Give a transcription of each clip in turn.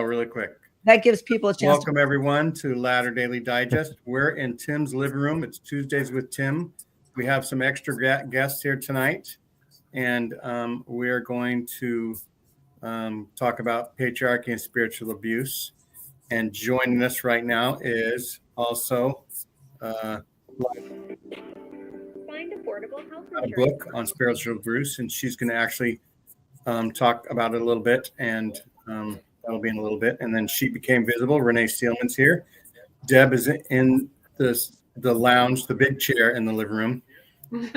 Really quick. That gives people a chance. Welcome everyone to Ladder Daily Digest. We're in Tim's living room. It's Tuesdays with Tim. We have some extra guests here tonight, and we're going to talk about patriarchy and spiritual abuse. And joining us right now is also a book on spiritual abuse, and she's going to actually talk about it a little bit, and that'll be in a little bit. And then She Became Visible. Renee Steelman's here. Deb is in the lounge, the big chair in the living room.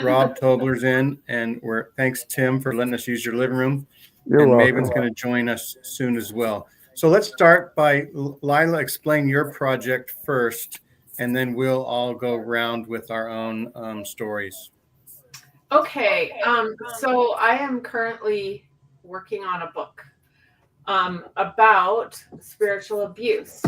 Rob Tobler's in, and thanks Tim for letting us use your living room. You're welcome. Maven's going to join us soon as well. So let's start by Lila, explain your project first, and then we'll all go around with our own stories. Okay, so I am currently working on a book about spiritual abuse.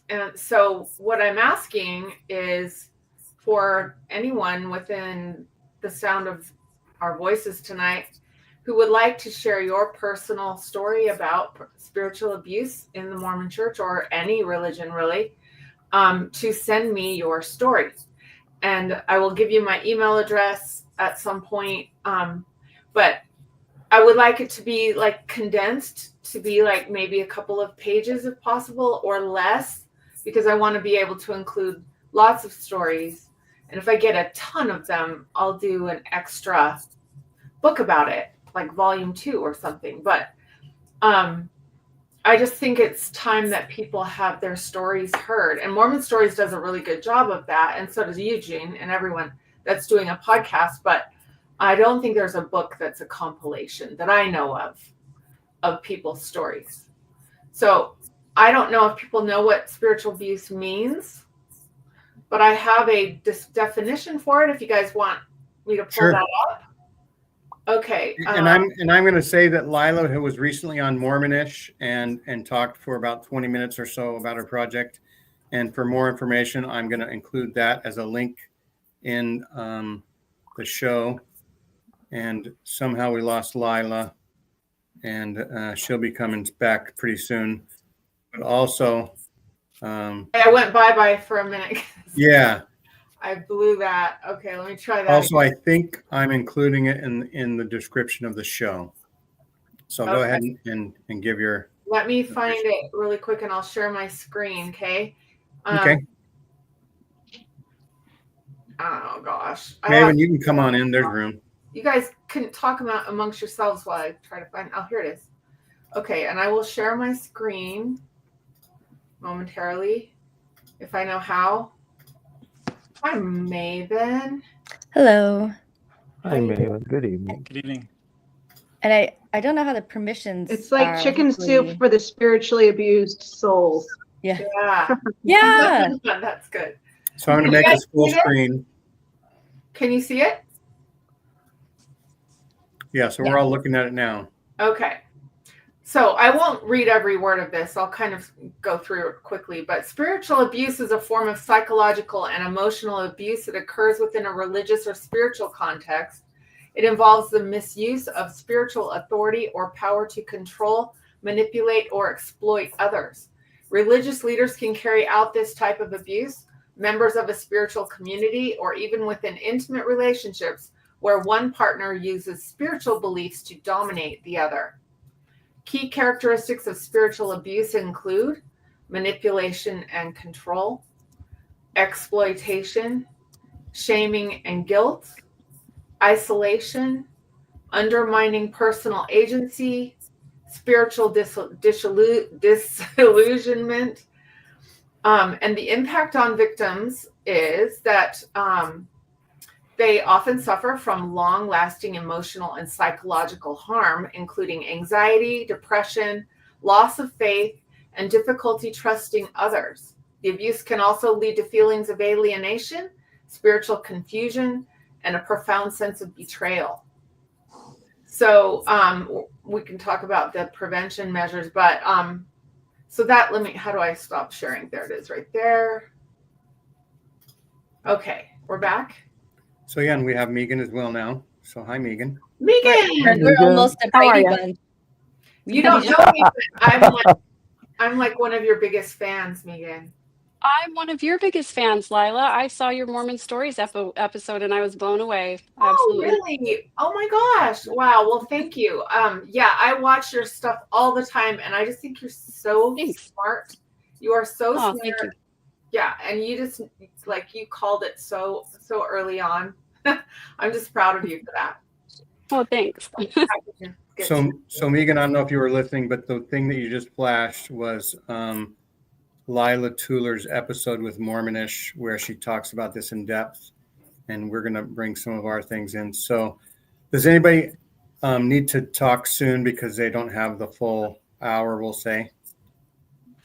And so what I'm asking is for anyone within the sound of our voices tonight who would like to share your personal story about spiritual abuse in the Mormon Church or any religion really, to send me your story. And I will give you my email address at some point. But I would like it to be like condensed, to be like maybe a couple of pages if possible or less, because I want to be able to include lots of stories. And if I get a ton of them, I'll do an extra book about it, like volume 2 or something. But I just think it's time that people have their stories heard. And Mormon Stories does a really good job of that. And so does Eugene and everyone that's doing a podcast. But I don't think there's a book that's a compilation that I know of people's stories. So I don't know if people know what spiritual abuse means, but I have a definition for it if you guys want me to pull that up. Okay. And I'm going to say that Lila, who was recently on Mormonish and talked for about 20 minutes or so about her project. And for more information, I'm going to include that as a link in the show. And somehow we lost Lila, and she'll be coming back pretty soon. But also, I went bye-bye for a minute. Yeah. I blew that. Okay, let me try that. Also, again. I think I'm including it in the description of the show. So go ahead and give your... Let me find it really quick, and I'll share my screen, okay? Okay. Oh, gosh. Maven, you can come on in. There's room. You guys can talk about amongst yourselves while I try to find... Oh, here it is. Okay, and I will share my screen momentarily if I know how. Hi, Maven. Hello. Hi, Maven. Good evening. Good evening. And I don't know how the permissions. It's like chicken soup for the spiritually abused souls. Yeah. Yeah. Yeah. That's good. So I'm going to make this full screen. Can you see it? Yeah, so we're all looking at it now. Okay. So I won't read every word of this. I'll kind of go through it quickly. But spiritual abuse is a form of psychological and emotional abuse that occurs within a religious or spiritual context. It involves the misuse of spiritual authority or power to control, manipulate, or exploit others. Religious leaders can carry out this type of abuse, members of a spiritual community, or even within intimate relationships where one partner uses spiritual beliefs to dominate the other. Key characteristics of spiritual abuse include manipulation and control, exploitation, shaming and guilt, isolation, undermining personal agency, spiritual disillusionment. And the impact on victims is that they often suffer from long-lasting emotional and psychological harm, including anxiety, depression, loss of faith, and difficulty trusting others. The abuse can also lead to feelings of alienation, spiritual confusion, and a profound sense of betrayal. So we can talk about the prevention measures, but so that, how do I stop sharing? There it is right there. Okay, we're back. So again, we have Megan as well now. So hi, Megan. Megan! We're almost a Brady bunch. You don't know me, but I'm like one of your biggest fans, Megan. I'm one of your biggest fans, Lila. I saw your Mormon Stories episode and I was blown away. Absolutely. Oh, really? Oh my gosh. Wow. Well, thank you. Yeah, I watch your stuff all the time and I just think you're so Thanks. smart. You are so Oh, smart. thank you. Yeah, and you just like you called it so early on. I'm just proud of you for that. Oh, thanks. So Megan, I don't know if you were listening, but the thing that you just flashed was Lila Tooler's episode with Mormonish, where she talks about this in depth, and we're going to bring some of our things in. So does anybody need to talk soon because they don't have the full hour, we'll say?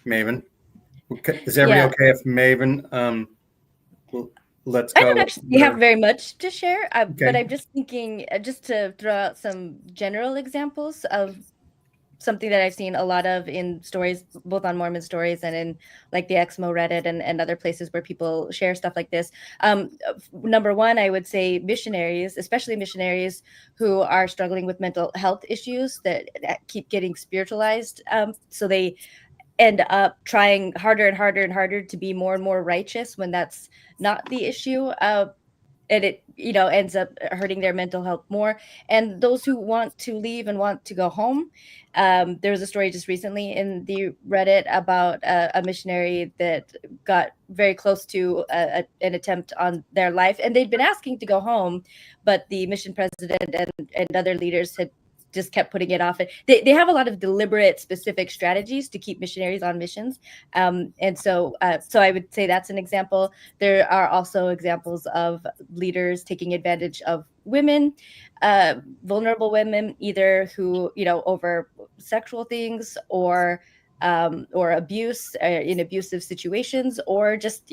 Maven? Okay. Is everybody okay if Maven, let's go? I don't actually have very much to share, Okay. but I'm just thinking, just to throw out some general examples of something that I've seen a lot of in stories, both on Mormon Stories and in like the Exmo Reddit and other places where people share stuff like this. Number one, I would say missionaries, especially missionaries who are struggling with mental health issues that keep getting spiritualized. So they end up trying harder and harder and harder to be more and more righteous when that's not the issue. And it ends up hurting their mental health more. And those who want to leave and want to go home, there was a story just recently in the Reddit about a missionary that got very close to an attempt on their life, and they'd been asking to go home, but the mission president and other leaders had just kept putting it off. They have a lot of deliberate, specific strategies to keep missionaries on missions, and so I would say that's an example. There are also examples of leaders taking advantage of women, vulnerable women, either who over sexual things or abuse in abusive situations, or just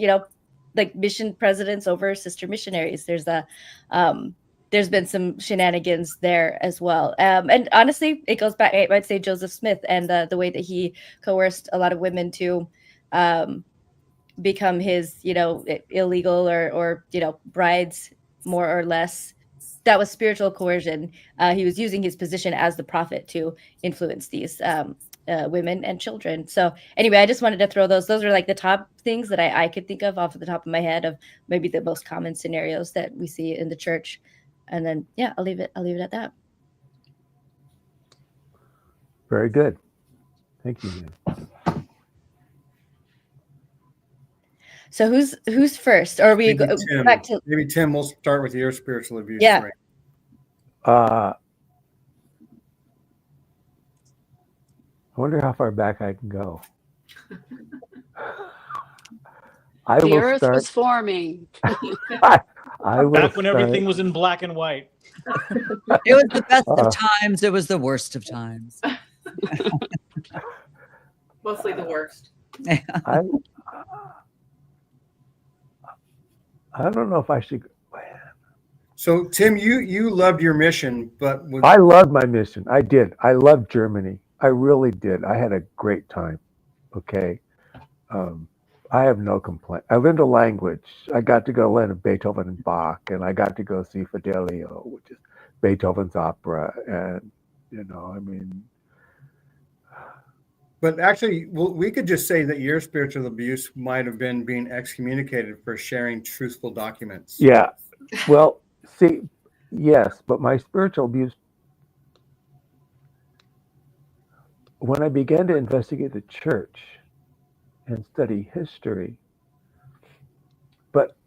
like mission presidents over sister missionaries. There's been some shenanigans there as well. And honestly, it goes back, I'd say Joseph Smith and the way that he coerced a lot of women to become his, illegal or brides, more or less. That was spiritual coercion. He was using his position as the prophet to influence these women and children. So anyway, I just wanted to throw those are like the top things that I could think of off the top of my head of maybe the most common scenarios that we see in the church. And then, yeah, I'll leave it at that. Very good. Thank you, man. So who's first? Or we go back to maybe Tim? We'll start with your spiritual abuse. Yeah. Right? I wonder how far back I can go. The earth was forming. I will back when everything was in black and white. It was the best of times. It was the worst of times. Mostly the worst. I don't know if I should. So Tim, you loved your mission, but I loved my mission. I did. I loved Germany. I really did. I had a great time. Okay. I have no complaint. I learned a language. I got to go learn Beethoven and Bach, and I got to go see Fidelio, which is Beethoven's opera. And, I mean. But actually, we could just say that your spiritual abuse might have been being excommunicated for sharing truthful documents. Yeah. Well, see, yes, but my spiritual abuse, when I began to investigate the church and study history, but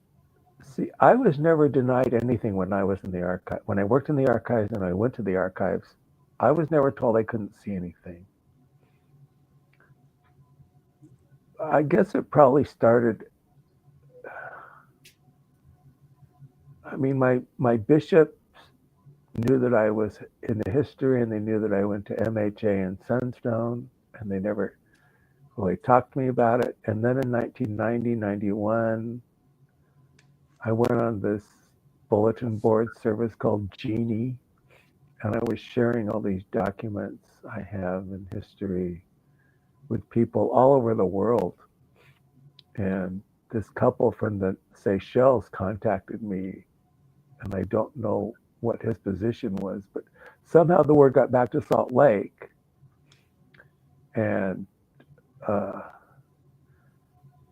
see, I was never denied anything when I was in the archive. When I worked in the archives and I went to the archives, I was never told I couldn't see anything. I guess it probably started. I mean, my bishops knew that I was in the history, and they knew that I went to MHA and Sunstone, and they never really talked to me about it. And then in 1990, 91, I went on this bulletin board service called Genie, and I was sharing all these documents I have in history with people all over the world. And this couple from the Seychelles contacted me, and I don't know what his position was, but somehow the word got back to Salt Lake. And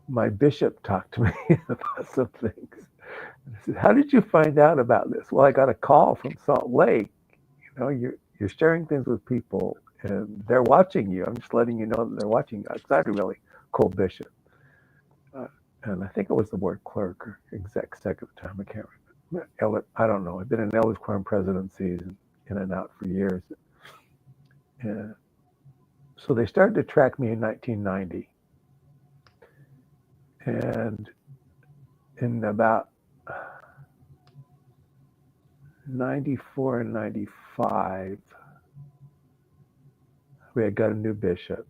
my bishop talked to me about some things. I said, "How did you find out about this?" Well, I got a call from Salt Lake. You know, you're sharing things with people, and they're watching you. I'm just letting you know that they're watching you. It's not a really cool bishop. And I think it was the word clerk or exec sec at the time. I can't remember. I don't know. I've been in Elders Quorum presidencies and in and out for years. And so they started to track me in 1990. And in about 94 and 95, we had got a new bishop.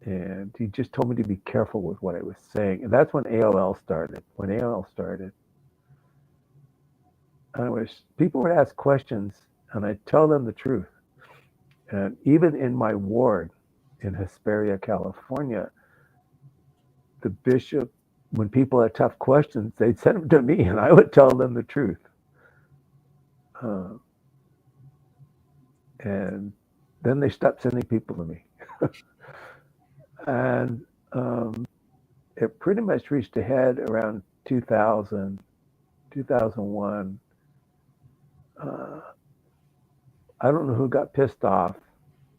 And he just told me to be careful with what I was saying. And that's when AOL started. When AOL started, people would ask questions, and I'd tell them the truth. And even in my ward in Hesperia, California, the bishop, when people had tough questions, they'd send them to me, and I would tell them the truth. And then they stopped sending people to me. And it pretty much reached a head around 2000, 2001. I don't know who got pissed off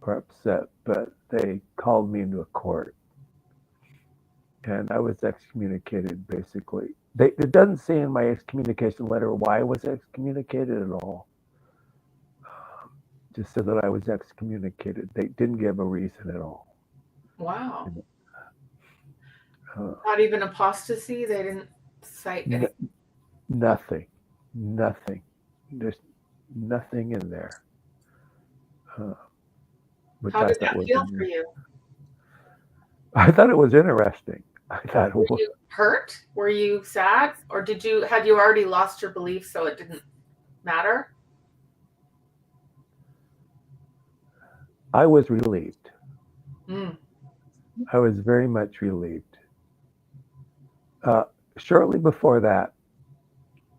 or upset, but they called me into a court. And I was excommunicated, basically. It doesn't say in my excommunication letter why I was excommunicated at all. Just said that I was excommunicated. They didn't give a reason at all. Wow. Not even apostasy? They didn't cite it? Nothing. There's nothing in there. How did that feel for you? I thought it was interesting. Were you hurt? Were you sad? Or had you already lost your belief so it didn't matter? I was relieved. Mm. I was very much relieved. Shortly before that,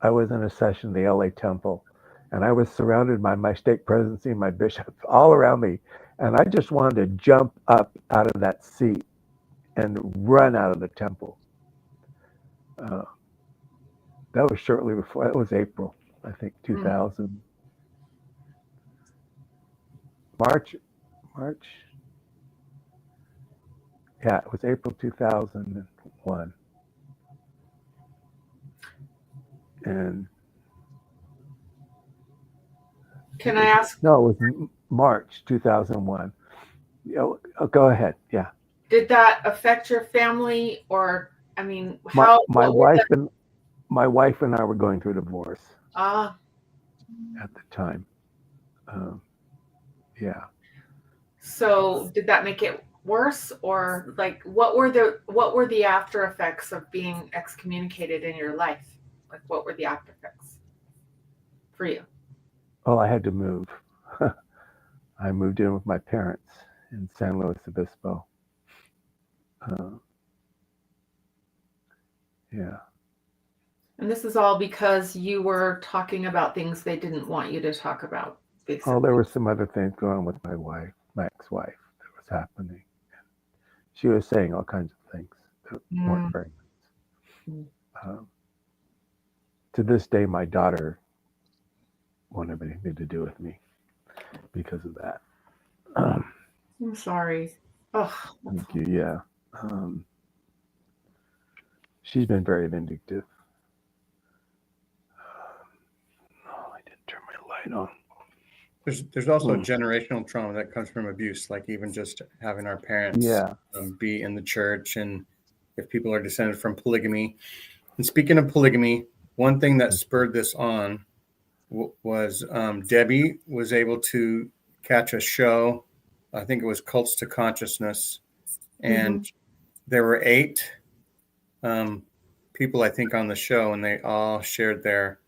I was in a session in the LA Temple, and I was surrounded by my stake presidency and my bishops all around me. And I just wanted to jump up out of that seat and run out of the temple. That was shortly before, that was April, I think, 2000. March. Yeah, it was April 2001. And can I ask? No, it was March 2001. Go ahead. Yeah. Did that affect your family, or I mean, how? My wife and I were going through a divorce. Ah. At the time. Yeah. So did that make it worse, or like what were the after effects of being excommunicated in your life? Like what were the after effects for you? Oh, I had to move. I moved in with my parents in San Luis Obispo. Yeah. And this is all because you were talking about things they didn't want you to talk about, basically. Oh, there were some other things going on with my wife, my ex-wife, that was happening. She was saying all kinds of things that weren't very nice. To this day, my daughter won't have anything to do with me because of that. I'm sorry. Oh, thank you. Yeah. She's been very vindictive. I didn't turn my light on. There's also generational trauma that comes from abuse, like even just having our parents be in the church, and if people are descended from polygamy. And speaking of polygamy, one thing that spurred this on was Debbie was able to catch a show. I think it was Cults to Consciousness, and there were 8 people, I think, on the show, and they all shared their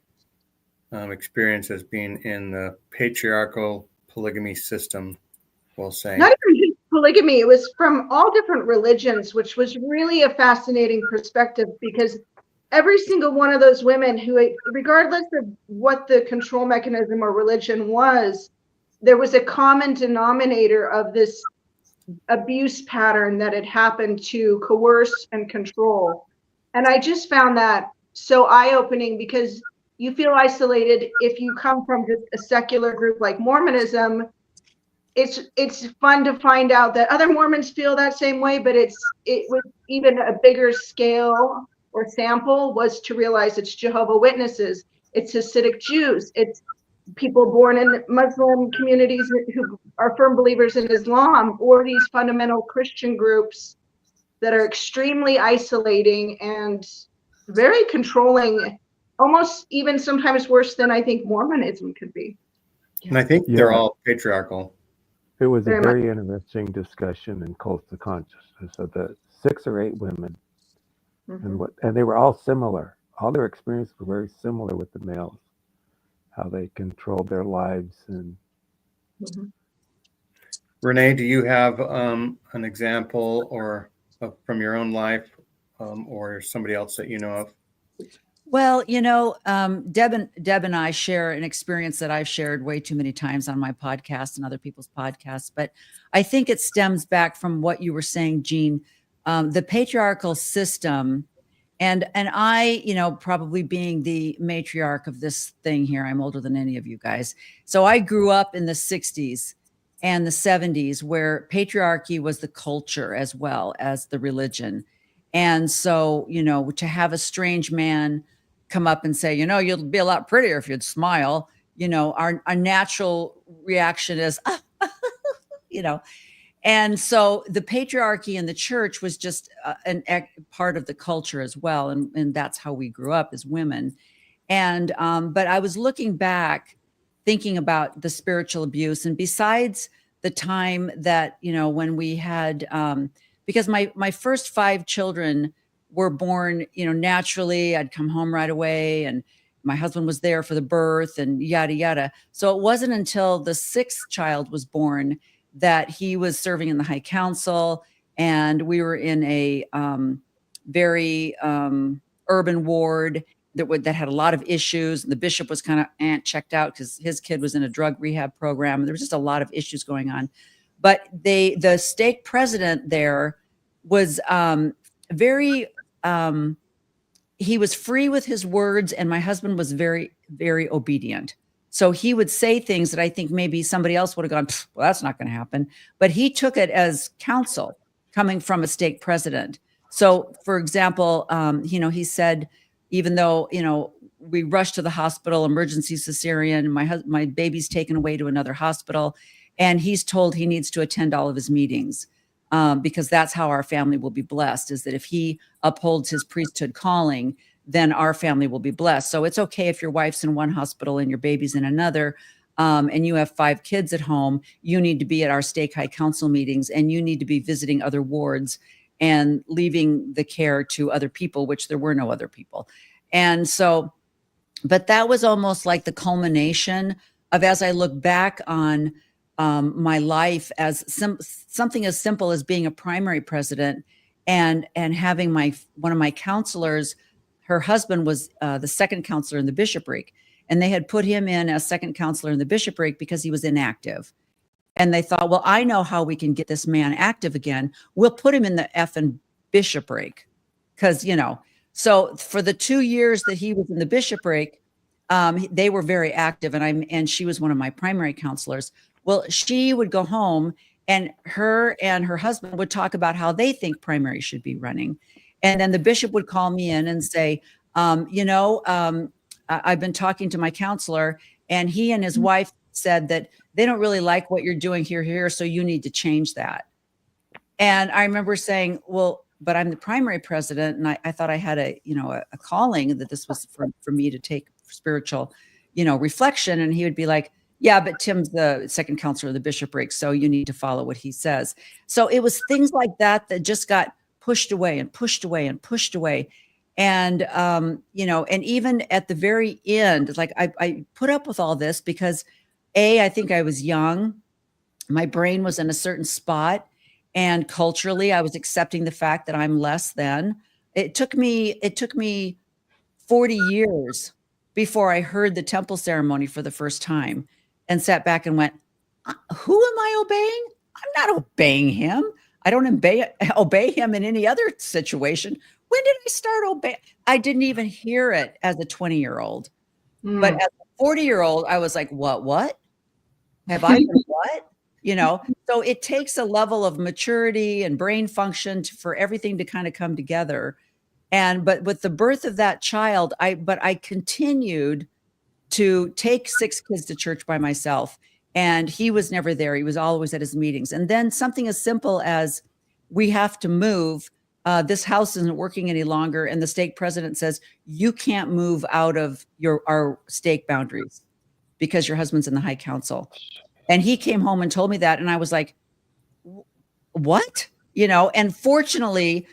experiences being in the patriarchal polygamy system, we'll say. Not even just polygamy, it was from all different religions, which was really a fascinating perspective, because every single one of those women who, regardless of what the control mechanism or religion was, there was a common denominator of this abuse pattern that had happened to coerce and control. And I just found that so eye-opening, because you feel isolated if you come from just a secular group like Mormonism. It's fun to find out that other Mormons feel that same way, but it was even a bigger scale or sample was to realize it's Jehovah's Witnesses, it's Hasidic Jews, it's people born in Muslim communities who are firm believers in Islam, or these fundamental Christian groups that are extremely isolating and very controlling, almost even sometimes worse than I think Mormonism could be. And I think they're all patriarchal. It was a very interesting discussion in Cults of Consciousness of the 6 or 8 women, and they were all similar. All their experiences were very similar with the males, how they controlled their lives. And Renee, do you have an example or from your own life, or somebody else that you know of? Well, Deb and I share an experience that I've shared way too many times on my podcast and other people's podcasts, but I think it stems back from what you were saying, Jean, the patriarchal system. And I, probably being the matriarch of this thing here, I'm older than any of you guys. So I grew up in the 60s and the 70s where patriarchy was the culture as well as the religion. And so, to have a strange man come up and say, you'll be a lot prettier if you'd smile, our natural reaction is, And so the patriarchy in the church was just an part of the culture as well. And that's how we grew up as women. And, but I was looking back, thinking about the spiritual abuse. And besides the time that, when we had, because my first 5 children were born, naturally, I'd come home right away and my husband was there for the birth and yada, yada. So it wasn't until the 6th child was born that he was serving in the High Council, and we were in a very urban ward that had a lot of issues. The bishop was kind of checked out because his kid was in a drug rehab program. There was just a lot of issues going on. But the stake president there was very, he was free with his words, and my husband was very, very obedient. So he would say things that I think maybe somebody else would have gone, well, that's not going to happen. But he took it as counsel coming from a stake president. So, for example, he said, even though, we rushed to the hospital, emergency cesarean, my baby's taken away to another hospital, and he's told he needs to attend all of his meetings because that's how our family will be blessed, is that if he upholds his priesthood calling, then our family will be blessed. So it's okay if your wife's in one hospital and your baby's in another, and you have 5 kids at home, you need to be at our stake high council meetings, and you need to be visiting other wards and leaving the care to other people, which there were no other people. And so, but that was almost like the culmination of, as I look back on my life, as something as simple as being a primary president and having one of my counselors, her husband was the second counselor in the bishopric, and they had put him in as second counselor in the bishopric because he was inactive. And they thought, well, I know how we can get this man active again. We'll put him in the effing bishopric. Because, so for the 2 years that he was in the bishopric, they were very active. And she was one of my primary counselors. Well, she would go home, and her husband would talk about how they think primary should be running. And then the bishop would call me in and say, I've been talking to my counselor, and he and his wife said that they don't really like what you're doing here, so you need to change that. And I remember saying, well, but I'm the primary president, and I thought I had a calling, that this was for me to take spiritual, reflection. And he would be like, yeah, but Tim's the second counselor of the bishopric, so you need to follow what he says. So it was things like that just got pushed away and pushed away and pushed away. And, and even at the very end, like I put up with all this because I think I was young. My brain was in a certain spot, and culturally I was accepting the fact that I'm less than. It took me 40 years before I heard the temple ceremony for the first time and sat back and went, who am I obeying? I'm not obeying him. I don't obey him in any other situation. When did I start obeying? I didn't even hear it as a 20-year-old. But as a 40-year-old, I was like, what? Have I been what? So it takes a level of maturity and brain function for everything to kind of come together. But with the birth of that child, I continued to take 6 kids to church by myself. And he was never there. He was always at his meetings. And then something as simple as, we have to move. This house isn't working any longer. And the stake president says, you can't move out of our stake boundaries because your husband's in the high council. And he came home and told me that. And I was like, what? And fortunately,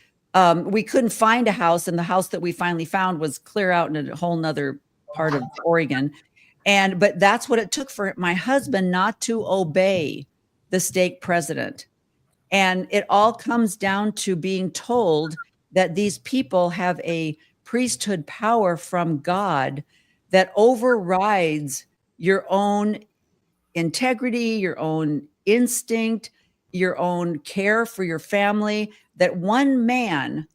we couldn't find a house. And the house that we finally found was clear out in a whole nother part of Oregon. But that's what it took for my husband not to obey the stake president. And it all comes down to being told that these people have a priesthood power from God that overrides your own integrity, your own instinct, your own care for your family, that one man,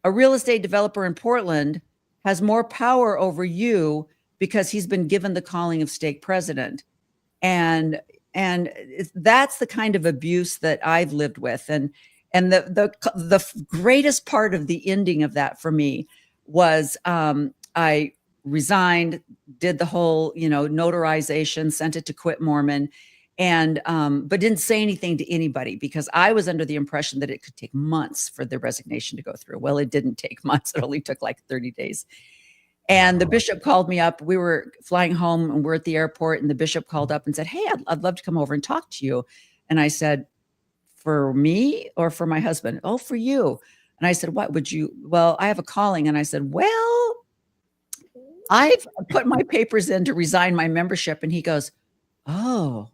a real estate developer in Portland, has more power over you because he's been given the calling of stake president. And that's the kind of abuse that I've lived with. And the greatest part of the ending of that for me was I resigned, did the whole, notarization, sent it to Quit Mormon, and but didn't say anything to anybody because I was under the impression that it could take months for the resignation to go through. Well, it didn't take months. It only took like 30 days. And the bishop called me up. We were flying home and we're at the airport, and the bishop called up and said, hey, I'd love to come over and talk to you. And I said, for me or for my husband? Oh, for you. And I said, what would you? Well, I have a calling. And I said, well, I've put my papers in to resign my membership. And he goes, oh,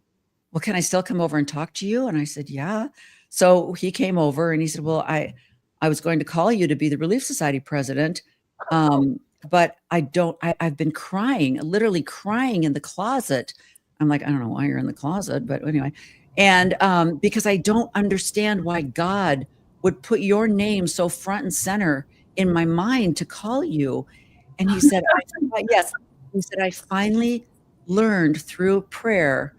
well, can I still come over and talk to you? And I said, yeah. So he came over and he said, well, I was going to call you to be the Relief Society president. But I've been crying, literally crying in the closet. I'm like, I don't know why you're in the closet, but anyway. And because I don't understand why God would put your name so front and center in my mind to call you. And he said, yes. He said, I finally learned through prayer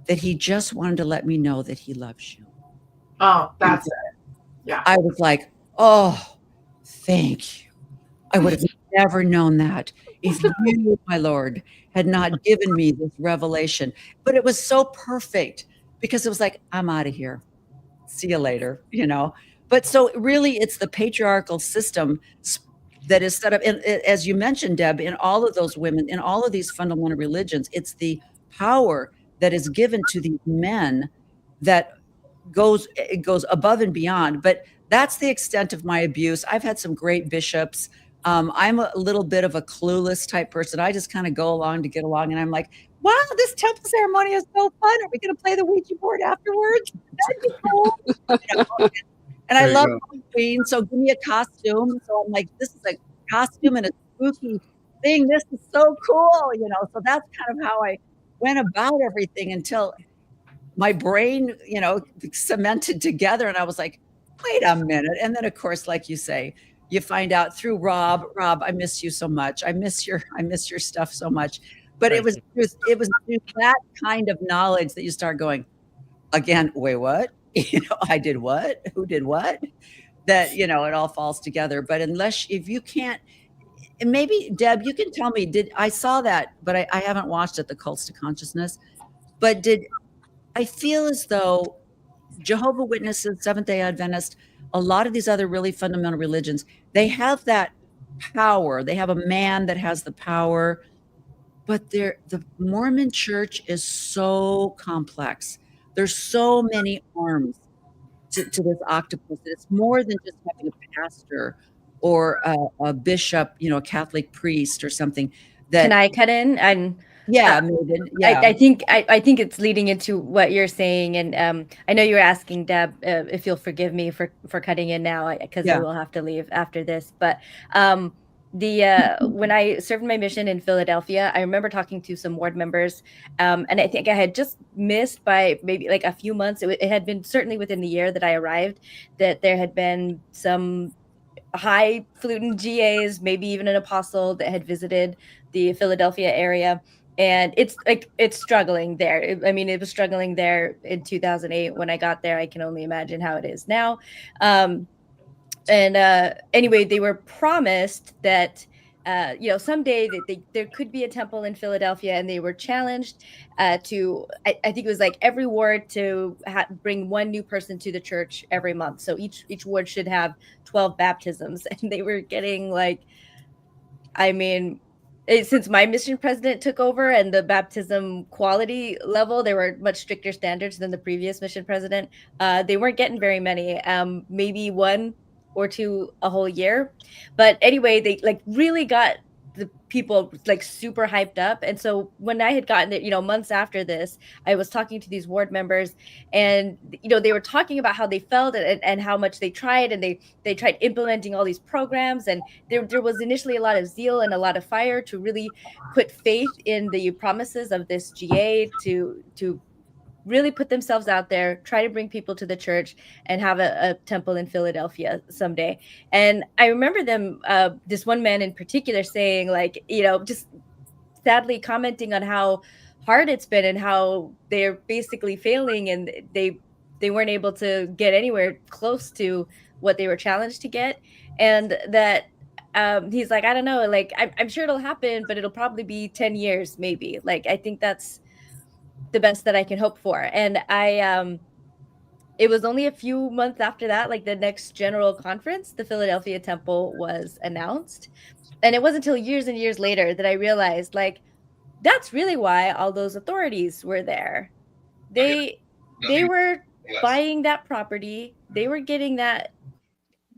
that he just wanted to let me know that he loves you. Oh, that's it. Yeah. I was like, oh, thank you. I would have never known that if you, my Lord, had not given me this revelation. But it was so perfect because it was like, I'm out of here. See you later, But so really, it's the patriarchal system that is set up. And as you mentioned, Deb, in all of those women, in all of these fundamental religions, it's the power that is given to these men that goes above and beyond. But that's the extent of my abuse. I've had some great bishops. I'm a little bit of a clueless type person. I just kind of go along to get along. And I'm like, wow, this temple ceremony is so fun. Are we going to play the Ouija board afterwards? That'd be cool. And I love Halloween. So give me a costume. So I'm like, this is a costume and a spooky thing. This is so cool. So that's kind of how I went about everything until my brain, cemented together. And I was like, wait a minute. And then, of course, like you say, you find out through Rob, I miss you so much. I miss your stuff so much. But it was through that kind of knowledge that you start going, again, wait, what? I did what? Who did what? That, it all falls together. But if you can't, and maybe Deb, you can tell me, I saw that, but I haven't watched it, The Cults to Consciousness. But I feel as though Jehovah's Witnesses, Seventh-day Adventist, a lot of these other really fundamental religions, they have that power. They have a man that has the power, but the Mormon church is so complex. There's so many arms to this octopus. It's more than just having a pastor or a bishop, a Catholic priest or something. Can I cut in? And yeah, Megan, yeah. I think it's leading into what you're saying, and I know you were asking Deb if you'll forgive me for cutting in now because we will have to leave after this. But when I served my mission in Philadelphia, I remember talking to some ward members, and I think I had just missed by maybe like a few months. It had been certainly within the year that I arrived that there had been some highfalutin GAs, maybe even an apostle that had visited the Philadelphia area. And it's struggling there. I mean, it was struggling there in 2008 when I got there. I can only imagine how it is now. Anyway, they were promised that someday that there could be a temple in Philadelphia, and they were challenged to I think it was like every ward to bring one new person to the church every month. So each ward should have 12 baptisms, and they were getting like, I mean, since my mission president took over and the baptism quality level, there were much stricter standards than the previous mission president. They weren't getting very many, maybe one or two a whole year. But anyway, they like really got the people like super hyped up. And so when I had gotten it, months after this, I was talking to these ward members, and they were talking about how they felt and how much they tried, and they tried implementing all these programs, and there was initially a lot of zeal and a lot of fire to really put faith in the promises of this GA to really put themselves out there, try to bring people to the church and have a temple in Philadelphia someday. And I remember them, this one man in particular saying like, just sadly commenting on how hard it's been and how they're basically failing, and they weren't able to get anywhere close to what they were challenged to get. And that he's like, I don't know, like, I'm sure it'll happen, but it'll probably be 10 years, maybe. Like, I think that's the best that I can hope for. And it was only a few months after that, like the next general conference, the Philadelphia Temple was announced. And it wasn't until years and years later that I realized, like, that's really why all those authorities were there. They were buying that property. They were getting that.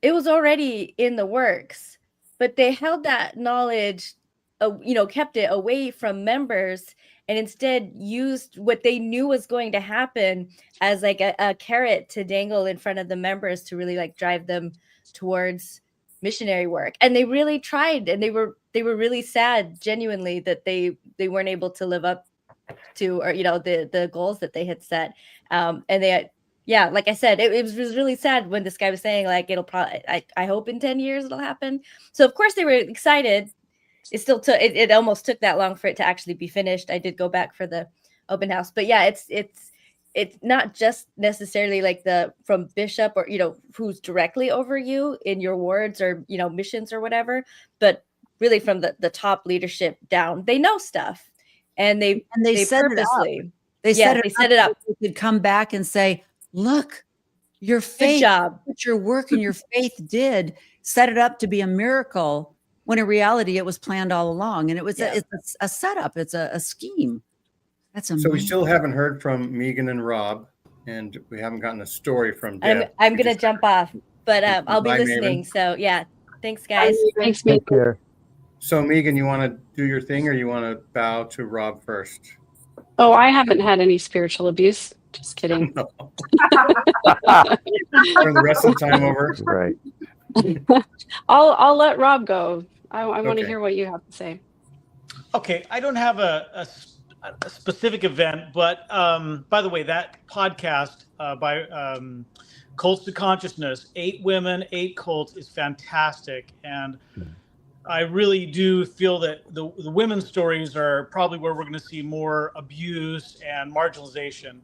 It was already in the works, but they held that knowledge, kept it away from members, and instead used what they knew was going to happen as like a carrot to dangle in front of the members to really like drive them towards missionary work. And they really tried, and they were really sad, genuinely, that they weren't able to live up to, or the goals that they had set. And they like I said, it was really sad when this guy was saying like, it'll probably, I hope in 10 years it'll happen. So of course they were excited. It still took, it almost took that long for it to actually be finished. I did go back for the open house, but yeah, it's not just necessarily like from bishop or, who's directly over you in your wards or, missions or whatever, but really from the top leadership down. They know stuff, and they set purposely, it up. They set it up. So they could come back and say, look, your faith, what your work and your faith did set it up to be a miracle, when in reality it was planned all along. And it's a setup. It's a scheme. That's amazing. So we still haven't heard from Megan and Rob, and we haven't gotten a story from Deb. I'm going to jump off, but I'll be listening. Maven. So yeah, thanks guys. Thanks, Megan. Take care. So Megan, you want to do your thing, or you want to bow to Rob first? Oh, I haven't had any spiritual abuse. Just kidding. No. Turn the rest of the time over. Right. I'll let Rob go. I want to hear what you have to say. Okay, I don't have a specific event, but by the way, that podcast by Cults to Consciousness, 8 Women, 8 Cults, is fantastic. And I really do feel that the women's stories are probably where we're going to see more abuse and marginalization.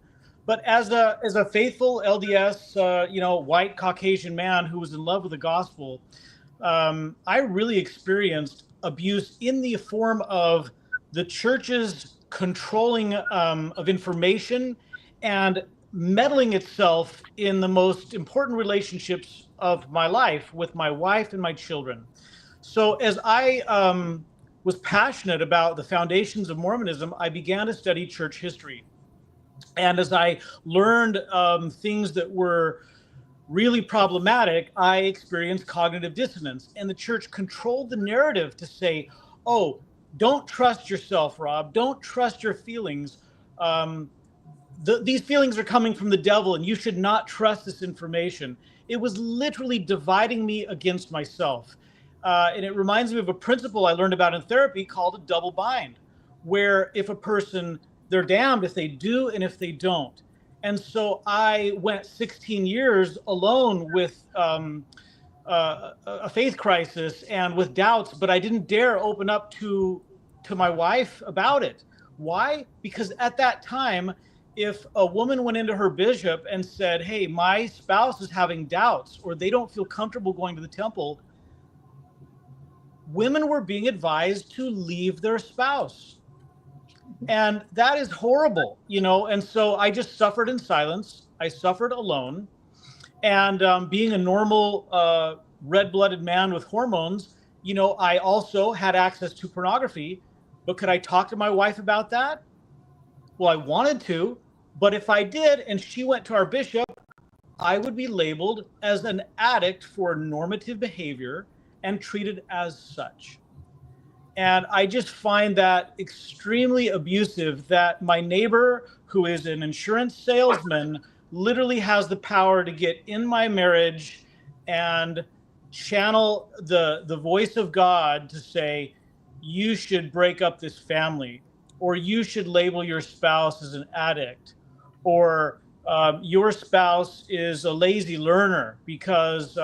But as a faithful LDS, white Caucasian man who was in love with the gospel, I really experienced abuse in the form of the church's controlling of information and meddling itself in the most important relationships of my life with my wife and my children. So as I was passionate about the foundations of Mormonism, I began to study church history. And as I learned things that were really problematic, I experienced cognitive dissonance. And the church controlled the narrative to say, oh, don't trust yourself, Rob. Don't trust your feelings. These feelings are coming from the devil, and you should not trust this information. It was literally dividing me against myself. And it reminds me of a principle I learned about in therapy called a double bind, where if a person, they're damned if they do and if they don't. And so I went 16 years alone with a faith crisis and with doubts, but I didn't dare open up to my wife about it. Why? Because at that time, if a woman went into her bishop and said, hey, my spouse is having doubts, or they don't feel comfortable going to the temple, women were being advised to leave their spouse. And that is horrible, you know? And so I just suffered in silence. I suffered alone. And being a normal red-blooded man with hormones, you know, I also had access to pornography. But could I talk to my wife about that? Well, I wanted to, but if I did and she went to our bishop, I would be labeled as an addict for normative behavior and treated as such. And I just find that extremely abusive, that my neighbor, who is an insurance salesman, literally has the power to get in my marriage and channel the voice of God to say, you should break up this family, or you should label your spouse as an addict, or your spouse is a lazy learner because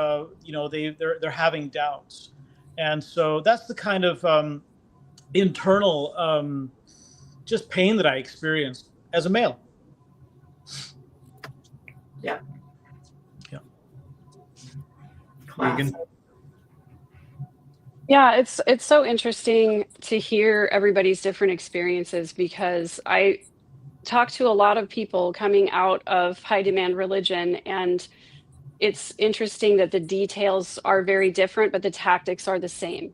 you know, they're having doubts. And so that's the kind of internal just pain that I experienced as a male. Yeah. Yeah. Megan? Yeah, it's so interesting to hear everybody's different experiences, because I talk to a lot of people coming out of high demand religion, and it's interesting that the details are very different, but the tactics are the same.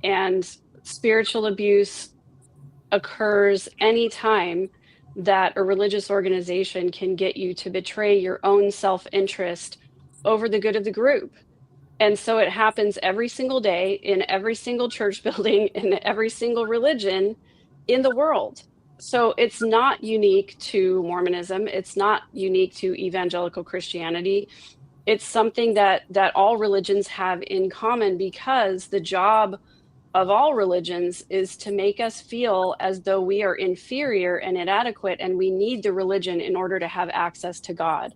And spiritual abuse occurs anytime that a religious organization can get you to betray your own self-interest over the good of the group. And so it happens every single day in every single church building in every single religion in the world. So it's not unique to Mormonism. It's not unique to evangelical Christianity. It's something that all religions have in common, because the job of all religions is to make us feel as though we are inferior and inadequate, and we need the religion in order to have access to God.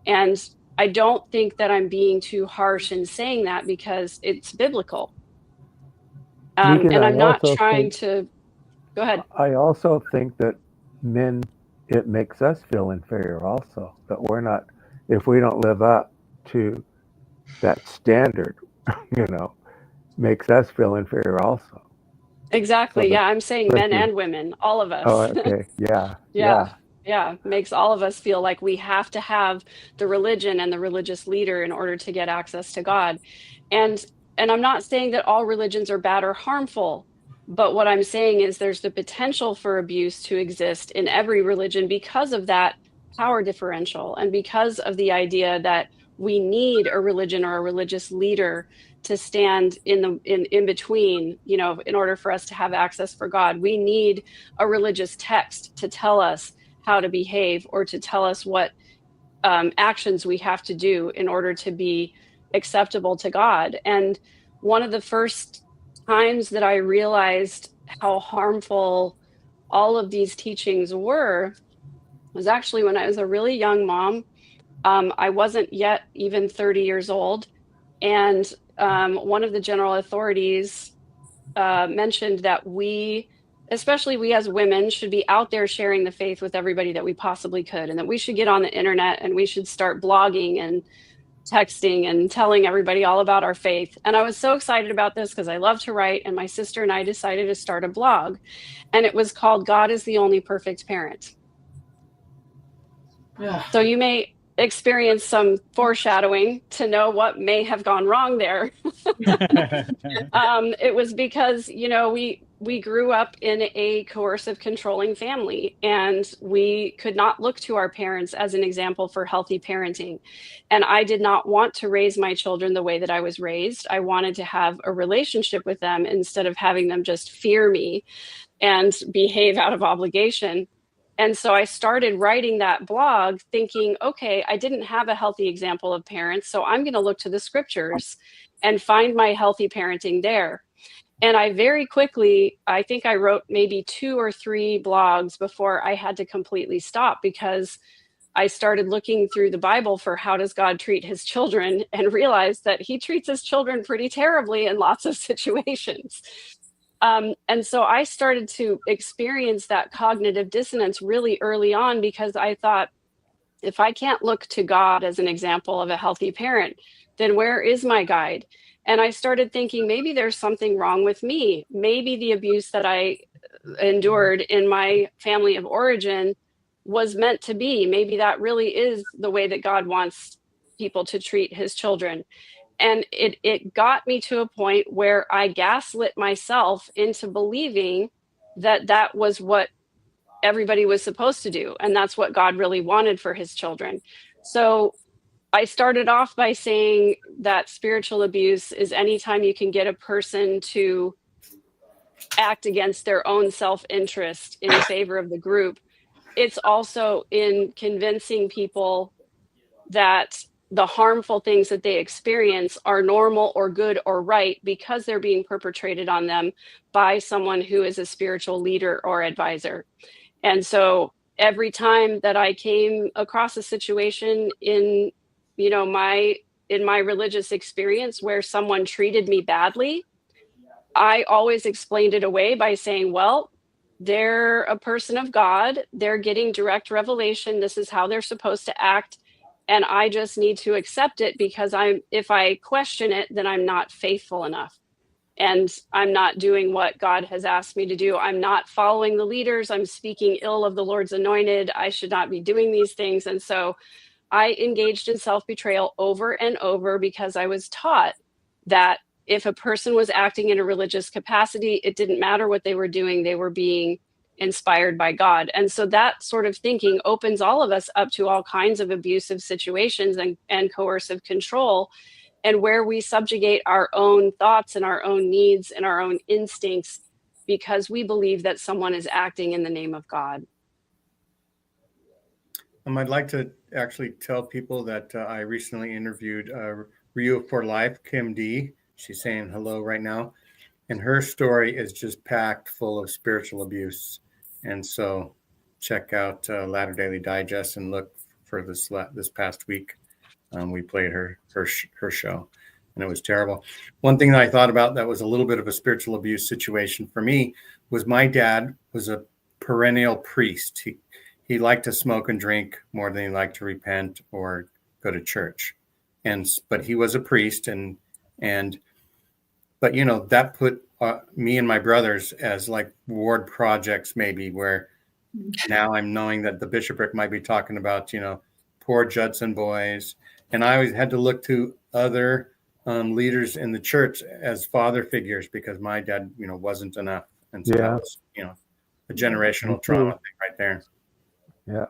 And I don't think that I'm being too harsh in saying that, because it's biblical. Megan, and I'm not also trying think- to, go ahead. I also think that men, it makes us feel inferior also, that we're not, if we don't live up to that standard, you know, makes us feel inferior also. Exactly. So Yeah, I'm saying men and women, all of us. Oh, okay. Yeah. Yeah, makes all of us feel like we have to have the religion and the religious leader in order to get access to God. And I'm not saying that all religions are bad or harmful, but what I'm saying is there's the potential for abuse to exist in every religion because of that power differential, and because of the idea that we need a religion or a religious leader to stand in between, you know, in order for us to have access for God. We need a religious text to tell us how to behave, or to tell us what actions we have to do in order to be acceptable to God. And one of the first times that I realized how harmful all of these teachings were was actually when I was a really young mom. I wasn't yet even 30 years old. And one of the general authorities mentioned that we, especially we as women, should be out there sharing the faith with everybody that we possibly could, and that we should get on the internet and we should start blogging and texting and telling everybody all about our faith. And I was so excited about this because I love to write, and my sister and I decided to start a blog, and it was called God is the Only Perfect Parent. So you may experience some foreshadowing to know what may have gone wrong there. It was because, you know, we grew up in a coercive, controlling family, and we could not look to our parents as an example for healthy parenting. And I did not want to raise my children the way that I was raised. I wanted to have a relationship with them instead of having them just fear me and behave out of obligation. And so I started writing that blog thinking, okay, I didn't have a healthy example of parents, so I'm going to look to the scriptures and find my healthy parenting there. And I very quickly, I think I wrote maybe 2 or 3 blogs before I had to completely stop, because I started looking through the Bible for how does God treat his children, and realized that he treats his children pretty terribly in lots of situations. And so I started to experience that cognitive dissonance really early on, because I thought, if I can't look to God as an example of a healthy parent, then where is my guide? And I started thinking, maybe there's something wrong with me. Maybe the abuse that I endured in my family of origin was meant to be. Maybe that really is the way that God wants people to treat his children. And it got me to a point where I gaslit myself into believing that that was what everybody was supposed to do, and that's what God really wanted for his children. So I started off by saying that spiritual abuse is anytime you can get a person to act against their own self-interest in favor of the group. It's also in convincing people that the harmful things that they experience are normal or good or right because they're being perpetrated on them by someone who is a spiritual leader or advisor. And so every time that I came across a situation in, my religious experience where someone treated me badly, I always explained it away by saying, well, they're a person of God, they're getting direct revelation, this is how they're supposed to act, and I just need to accept it, because if I question it, then I'm not faithful enough. And I'm not doing what God has asked me to do. I'm not following the leaders. I'm speaking ill of the Lord's anointed. I should not be doing these things. And so I engaged in self-betrayal over and over, because I was taught that if a person was acting in a religious capacity, it didn't matter what they were doing. They were being inspired by God. And so that sort of thinking opens all of us up to all kinds of abusive situations and coercive control, and where we subjugate our own thoughts and our own needs and our own instincts because we believe that someone is acting in the name of God. I'd like to actually tell people that I recently interviewed Rio for Life, Kim D. She's saying hello right now. And her story is just packed full of spiritual abuse. And so check out Latter Daily Digest and look for this past week. We played her show, and it was terrible. One thing that I thought about that was a little bit of a spiritual abuse situation for me was my dad was a perennial priest. He liked to smoke and drink more than he liked to repent or go to church. But he was a priest, but that put me and my brothers as like ward projects, maybe, where now I'm knowing that the bishopric might be talking about, poor Judson boys. And I always had to look to other leaders in the church as father figures, because my dad, wasn't enough. And so that was, a generational trauma thing right there. Yeah.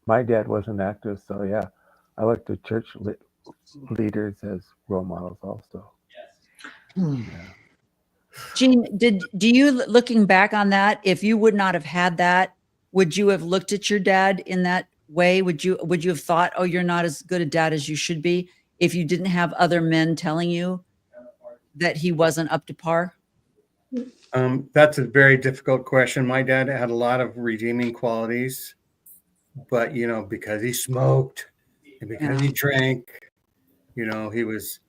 My dad wasn't active. So yeah, I looked to church leaders as role models also. Yeah. Jean, do you, looking back on that, if you would not have had that, would you have looked at your dad in that way? Would you have thought, oh, you're not as good a dad as you should be, if you didn't have other men telling you that he wasn't up to par? That's a very difficult question. My dad had a lot of redeeming qualities, but because he smoked and because he drank, he was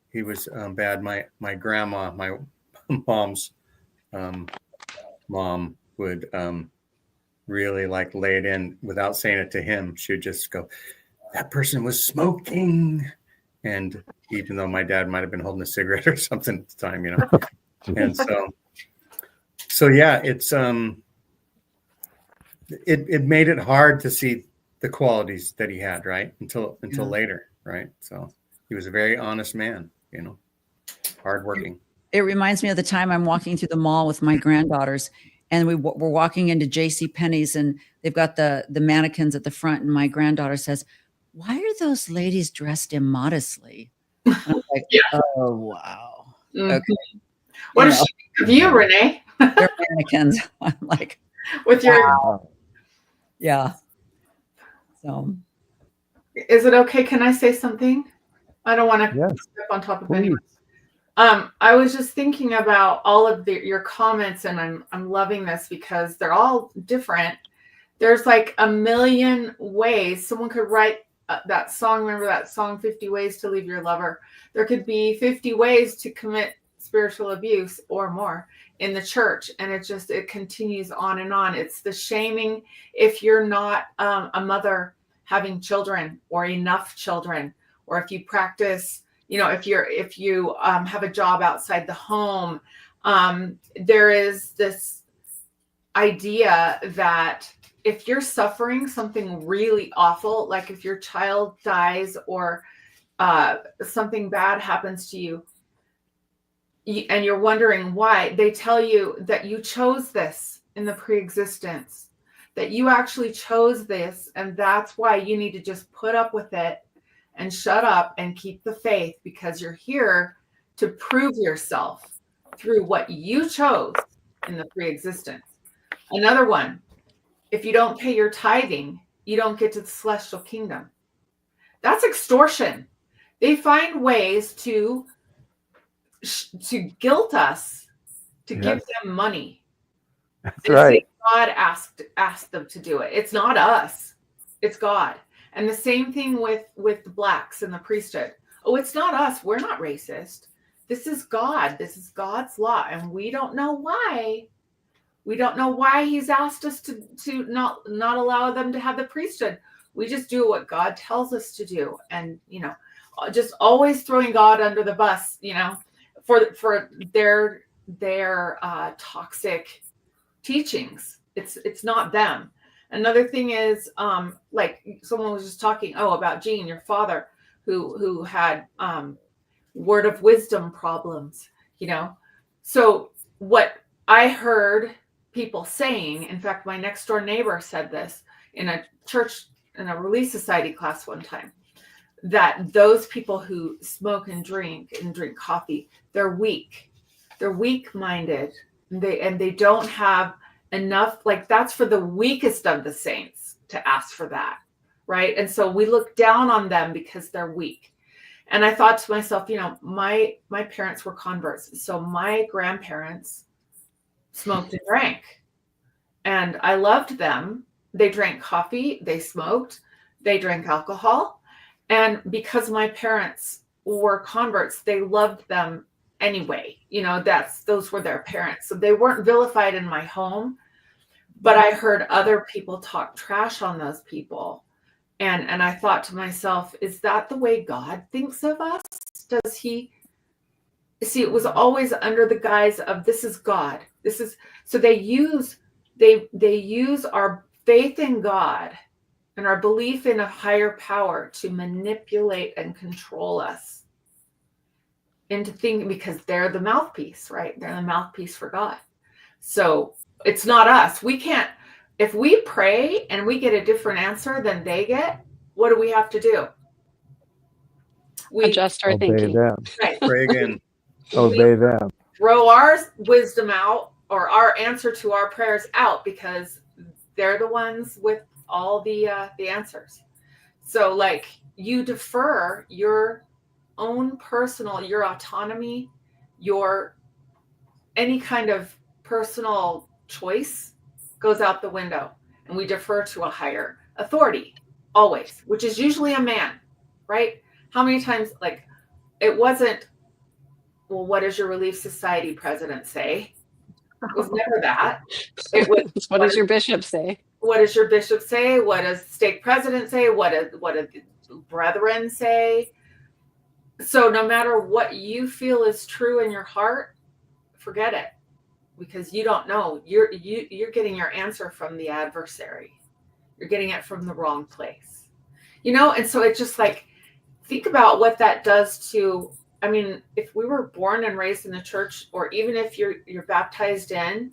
bad. My grandma, my mom's mom, would really like lay it in without saying it to him. She would just go, that person was smoking. And even though my dad might've been holding a cigarette or something at the time, and so yeah, it's it made it hard to see the qualities that he had, right? Until later, right? So he was a very honest man, hardworking. It reminds me of the time I'm walking through the mall with my granddaughters, and we're walking into JCPenney's, and they've got the mannequins at the front, and my granddaughter says, "Why are those ladies dressed immodestly?" And I'm like, oh wow. Mm-hmm. Okay. What does she think of you, Renee? They're mannequins. I'm like, with your Yeah. So Is it okay? Can I say something? I don't want to Yes, step on top of please. anyone. I was just thinking about all of your comments, and I'm loving this because they're all different. There's like a million ways someone could write that song. Remember that song, 50 Ways to Leave Your Lover? There could be 50 ways to commit spiritual abuse or more in the church. And it continues on and on. It's the shaming if you're not a mother having children or enough children, or if you practice, if you have a job outside the home. There is this idea that if you're suffering something really awful, like if your child dies or something bad happens to you, and you're wondering why, they tell you that you chose this in the pre-existence, that you actually chose this, and that's why you need to just put up with it and shut up and keep the faith, because you're here to prove yourself through what you chose in the pre-existence. Another one, if you don't pay your tithing, you don't get to the celestial kingdom. That's extortion. They find ways to guilt us to give them money. That's right. God asked them to do it. It's not us. It's God. And the same thing with the blacks in the priesthood. Oh, it's not us. We're not racist. This is God. This is God's law. And we don't know why. We don't know why he's asked us to not allow them to have the priesthood. We just do what God tells us to do. And, just always throwing God under the bus, for their toxic teachings. It's not them. Another thing is, like someone was just talking, about Gene, your father, who had word of wisdom problems, So what I heard people saying, in fact, my next door neighbor said this in a church, in a Relief Society class one time, that those people who smoke and drink coffee, they're weak. They're weak-minded. They don't have enough, like that's for the weakest of the saints to ask for that, right? And so we look down on them because they're weak. And I thought to myself, my parents were converts. So my grandparents smoked and drank. And I loved them. They drank coffee, they smoked, they drank alcohol. And because my parents were converts, they loved them anyway. Those were their parents. So they weren't vilified in my home, but I heard other people talk trash on those people. And I thought to myself, is that the way God thinks of us? Does he see? It was always under the guise of, this is God. So they use our faith in God and our belief in a higher power to manipulate and control us into thinking, because they're the mouthpiece, right? They're the mouthpiece for God. So it's not us. We can't, if we pray and we get a different answer than they get, what do we have to do? We adjust our Obey thinking. them. right, Pray again. Obey them. throw our wisdom out, or our answer to our prayers out, because they're the ones with all the answers. So like, you defer your own personal, your autonomy, your any kind of personal choice goes out the window, and we defer to a higher authority always, which is usually a man, right? How many times, like, it wasn't, well, what does your Relief Society president say? It was never that. It was, What does your bishop say? what does your bishop say? What does stake president say? What do the brethren say? So no matter what you feel is true in your heart, forget it, because you don't know. You're getting your answer from the adversary. You're getting it from the wrong place, And so it's just like, think about what that does to. I mean, if we were born and raised in the church, or even if you're baptized in,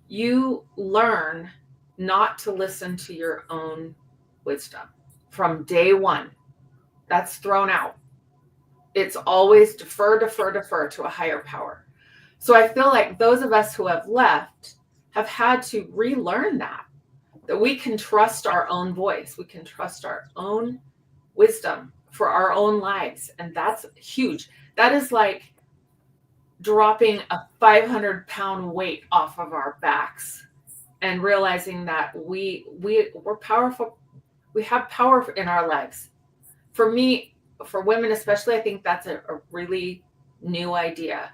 you learn not to listen to your own wisdom from day one. That's thrown out. It's always defer to a higher power. So I feel like those of us who have left have had to relearn that, that we can trust our own voice. We can trust our own wisdom for our own lives. And that's huge. That is like dropping a 500-pound weight off of our backs and realizing that we're powerful. We have power in our lives. For me, for women especially, I think that's a really new idea.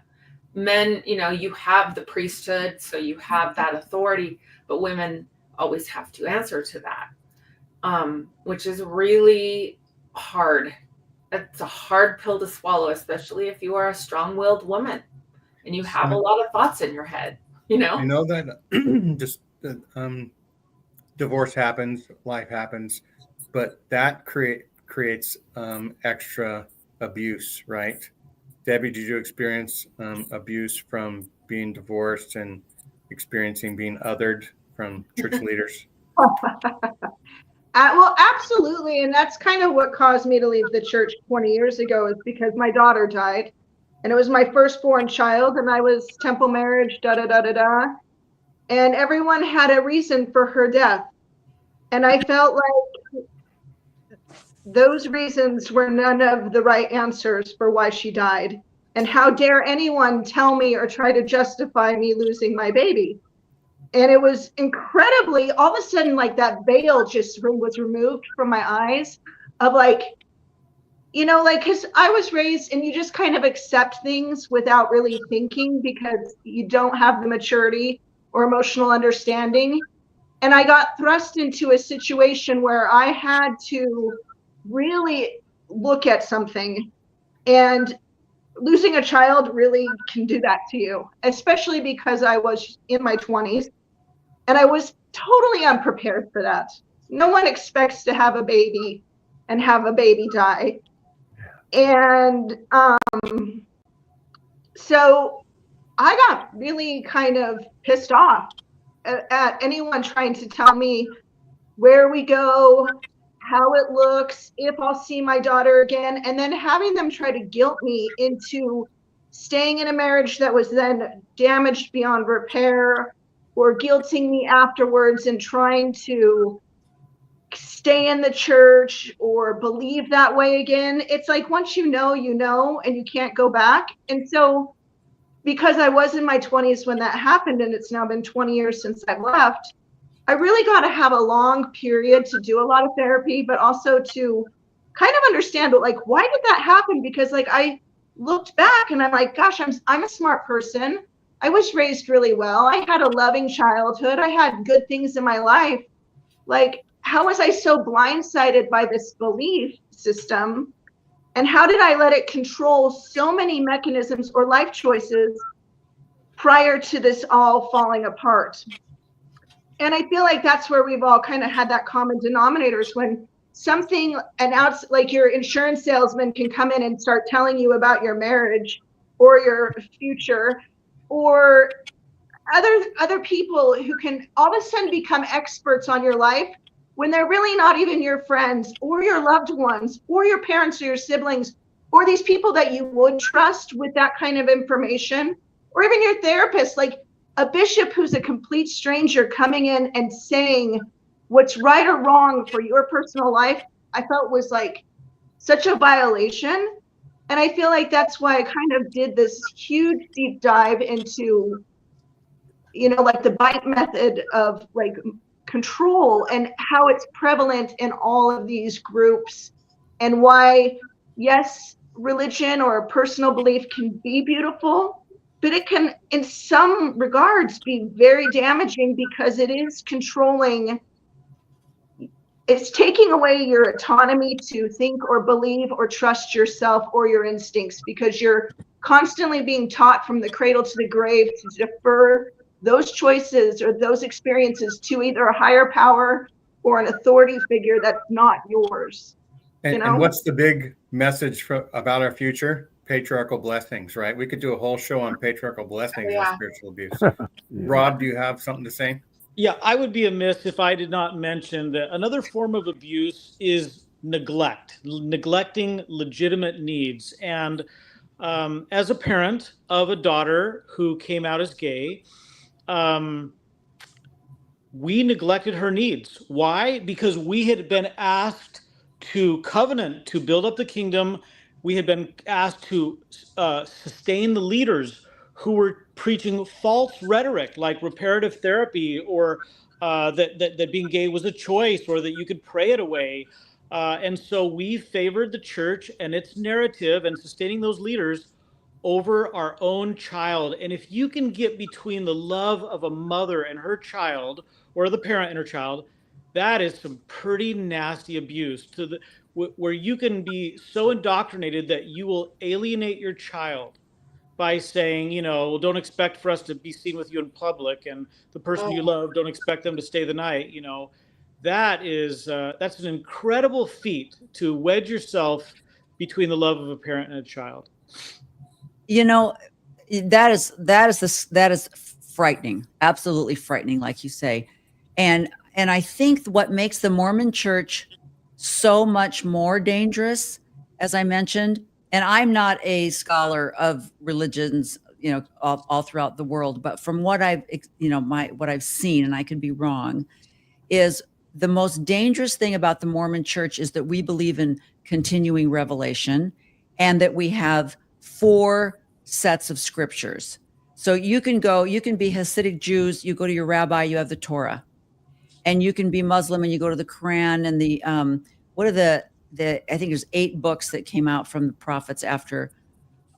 Men, you have the priesthood, so you have that authority, but women always have to answer to that, which is really hard. It's a hard pill to swallow, especially if you are a strong-willed woman and you have a lot of thoughts in your head. I know that just divorce happens, life happens, but that creates extra abuse, right? Debbie, did you experience abuse from being divorced and experiencing being othered from church leaders? Well, absolutely. And that's kind of what caused me to leave the church 20 years ago, is because my daughter died. And it was my firstborn child, and I was temple marriage, And everyone had a reason for her death. And I felt like those reasons were none of the right answers for why she died. And how dare anyone tell me or try to justify me losing my baby? And it was incredibly, all of a sudden, like that veil just was removed from my eyes of like, because I was raised and you just kind of accept things without really thinking because you don't have the maturity or emotional understanding. And I got thrust into a situation where I had to really look at something, and losing a child really can do that to you, especially because I was in my 20s and I was totally unprepared for that. No one expects to have a baby and have a baby die. And so I got really kind of pissed off at anyone trying to tell me where we go, how it looks, if I'll see my daughter again, and then having them try to guilt me into staying in a marriage that was then damaged beyond repair, or guilting me afterwards and trying to stay in the church or believe that way again. It's like, once you know, and you can't go back. And so because I was in my 20s when that happened, and it's now been 20 years since I've left, I really got to have a long period to do a lot of therapy, but also to kind of understand, like, why did that happen? Because like I looked back and I'm like, gosh, I'm a smart person. I was raised really well. I had a loving childhood. I had good things in my life. Like, how was I so blindsided by this belief system? And how did I let it control so many mechanisms or life choices prior to this all falling apart? And I feel like that's where we've all kind of had that common denominators, when something announced, like your insurance salesman can come in and start telling you about your marriage or your future, or other people who can all of a sudden become experts on your life when they're really not even your friends or your loved ones or your parents or your siblings or these people that you would trust with that kind of information, or even your therapist. Like a bishop who's a complete stranger coming in and saying what's right or wrong for your personal life, I felt was like such a violation. And I feel like that's why I kind of did this huge deep dive into, like the bite method of like control and how it's prevalent in all of these groups, and why, yes, religion or a personal belief can be beautiful, but it can, in some regards, be very damaging because it is controlling. It's taking away your autonomy to think or believe or trust yourself or your instincts, because you're constantly being taught from the cradle to the grave to defer those choices or those experiences to either a higher power or an authority figure that's not yours. And what's the big message about our future? Patriarchal blessings, right? We could do a whole show on patriarchal blessings and spiritual abuse. Rob, do you have something to say? Yeah, I would be amiss if I did not mention that another form of abuse is neglecting legitimate needs. And as a parent of a daughter who came out as gay, we neglected her needs. Why? Because we had been asked to covenant, to build up the kingdom. We had been asked to sustain the leaders who were preaching false rhetoric like reparative therapy, or that being gay was a choice, or that you could pray it away. And so we favored the church and its narrative and sustaining those leaders over our own child. And if you can get between the love of a mother and her child, or the parent and her child, that is some pretty nasty abuse, to the where you can be so indoctrinated that you will alienate your child by saying, you know, well, don't expect for us to be seen with you in public, and the person you love, don't expect them to stay the night. You know, that is that's an incredible feat, to wedge yourself between the love of a parent and a child. You know, that is frightening, absolutely frightening, like you say. And I think what makes the Mormon church so much more dangerous, as I mentioned, and I'm not a scholar of religions, you know, all throughout the world, but from what I've, you know, what I've seen, and I could be wrong, is the most dangerous thing about the Mormon church is that we believe in continuing revelation, and that we have 4 sets of scriptures. So you can be Hasidic Jews, you go to your rabbi, you have the Torah. And you can be Muslim and you go to the Quran and the what are the I think there's 8 books that came out from the prophets after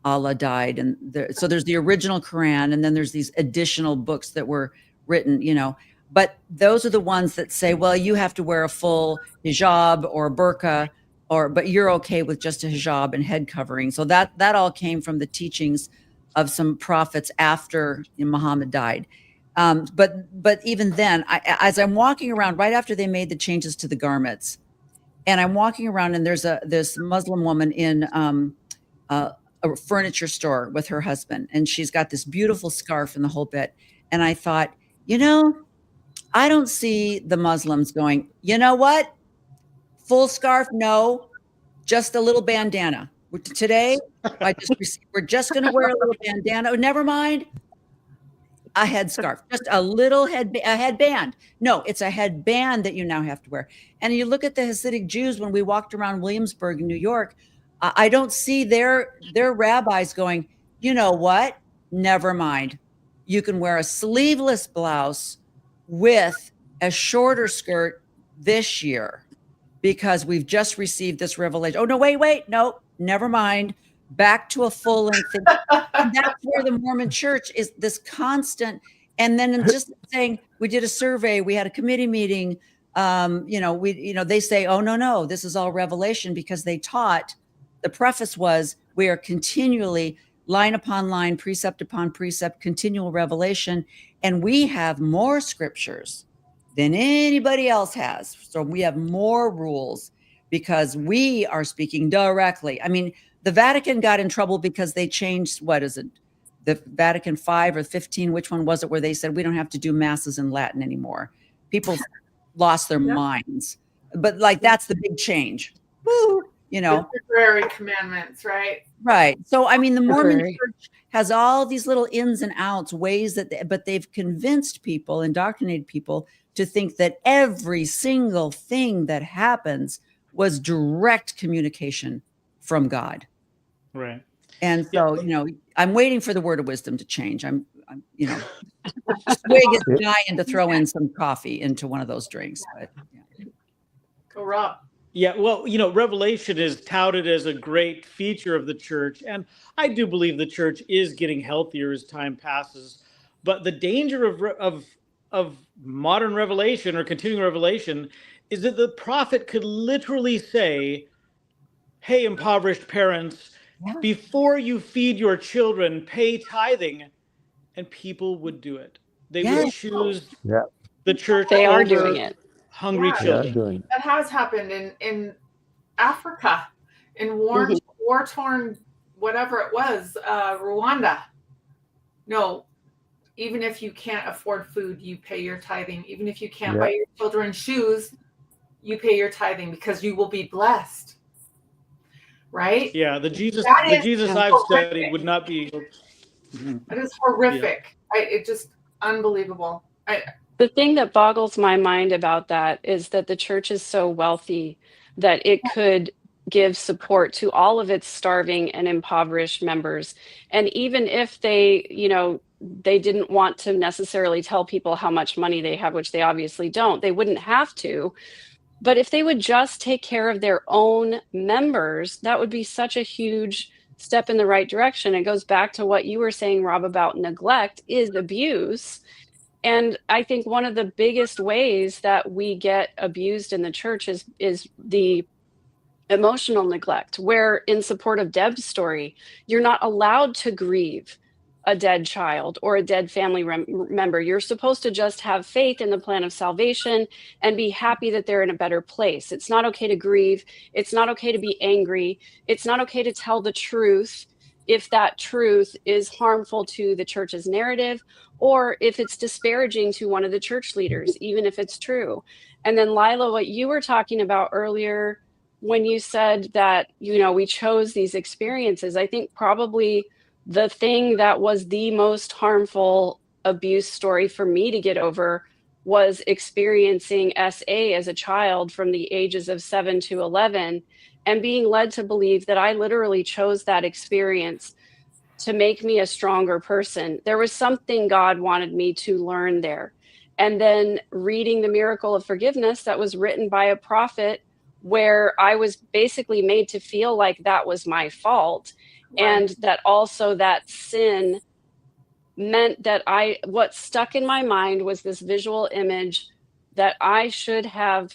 Allah died. And so there's the original Quran, and then there's these additional books that were written, you know. But those are the ones that say, well, you have to wear a full hijab or burqa, but you're okay with just a hijab and head covering. So that all came from the teachings of some prophets after Muhammad died. But even then, as I'm walking around right after they made the changes to the garments, and I'm walking around, and there's this Muslim woman in a furniture store with her husband, and she's got this beautiful scarf and the whole bit. And I thought, you know, I don't see the Muslims going, you know what? Full scarf? No, just a little bandana. Today, we're just going to wear a little bandana. Oh, never mind. A headscarf, just a little headband. No, it's a headband that you now have to wear. And you look at the Hasidic Jews when we walked around Williamsburg, New York, I don't see their rabbis going, you know what? Never mind. You can wear a sleeveless blouse with a shorter skirt this year because we've just received this revelation. Oh, no, wait. No, never mind. Back to a full length. And that's where the Mormon church is, this constant. And then just saying, we did a survey, we had a committee meeting. They say, oh, no, this is all revelation, because they taught, the preface was, we are continually line upon line, precept upon precept, continual revelation. And we have more scriptures than anybody else has. So we have more rules because we are speaking directly. I mean, the Vatican got in trouble because they changed, what is it, the Vatican 5 or 15, which one was it, where they said we don't have to do masses in Latin anymore. People lost their minds. But like, that's the big change. Woo, you know. The temporary commandments, right? Right. So, I mean, the Mormon church has all these little ins and outs, ways that, but they've convinced people, indoctrinated people to think that every single thing that happens was direct communication from God. Right. And so, you know, I'm waiting for the word of wisdom to change. I'm you know, Swig is dying to throw in some coffee into one of those drinks. But, yeah. Go Rob. Yeah, well, you know, Revelation is touted as a great feature of the church, and I do believe the church is getting healthier as time passes. But the danger of modern revelation or continuing revelation is that the prophet could literally say, "Hey, impoverished parents, before you feed your children, pay tithing," and people would do it. They would choose the church. They are doing it. Hungry children. That has happened in Africa, in war-torn, whatever it was, Rwanda. No, even if you can't afford food, you pay your tithing. Even if you can't buy your children shoes, you pay your tithing because you will be blessed. Right? Yeah, the Jesus I've studied would not be. That is horrific. It's just unbelievable. The thing that boggles my mind about that is that the church is so wealthy that it could give support to all of its starving and impoverished members. And even if they, they didn't want to necessarily tell people how much money they have, which they obviously don't, they wouldn't have to. But if they would just take care of their own members, that would be such a huge step in the right direction. It goes back to what you were saying, Rob, about neglect is abuse. And I think one of the biggest ways that we get abused in the church is the emotional neglect, where in support of Deb's story, you're not allowed to grieve a dead child or a dead family member. You're supposed to just have faith in the plan of salvation and be happy that they're in a better place. It's not okay to grieve. It's not okay to be angry. It's not okay to tell the truth if that truth is harmful to the church's narrative or if it's disparaging to one of the church leaders, even if it's true. And then Lila, what you were talking about earlier, when you said that, we chose these experiences, I think probably the thing that was the most harmful abuse story for me to get over was experiencing SA as a child from the ages of 7 to 11 and being led to believe that I literally chose that experience to make me a stronger person. There was something God wanted me to learn there. And then reading The Miracle of Forgiveness that was written by a prophet, where I was basically made to feel like that was my fault. Right. And that also that sin meant that what stuck in my mind was this visual image that I should have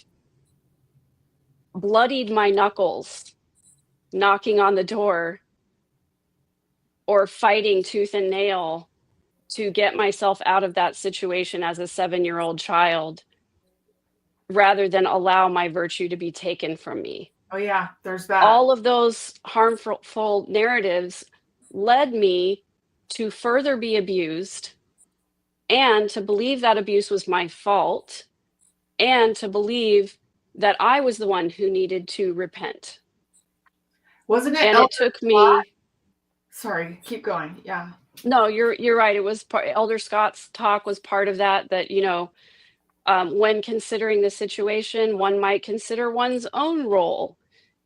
bloodied my knuckles knocking on the door or fighting tooth and nail to get myself out of that situation as a 7-year-old child, rather than allow my virtue to be taken from me. Oh yeah, there's that. All of those harmful narratives led me to further be abused and to believe that abuse was my fault and to believe that I was the one who needed to repent. Wasn't it? And it took me. Sorry, keep going. Yeah. No, you're right. It was Elder Scott's talk was part of that, when considering the situation, one might consider one's own role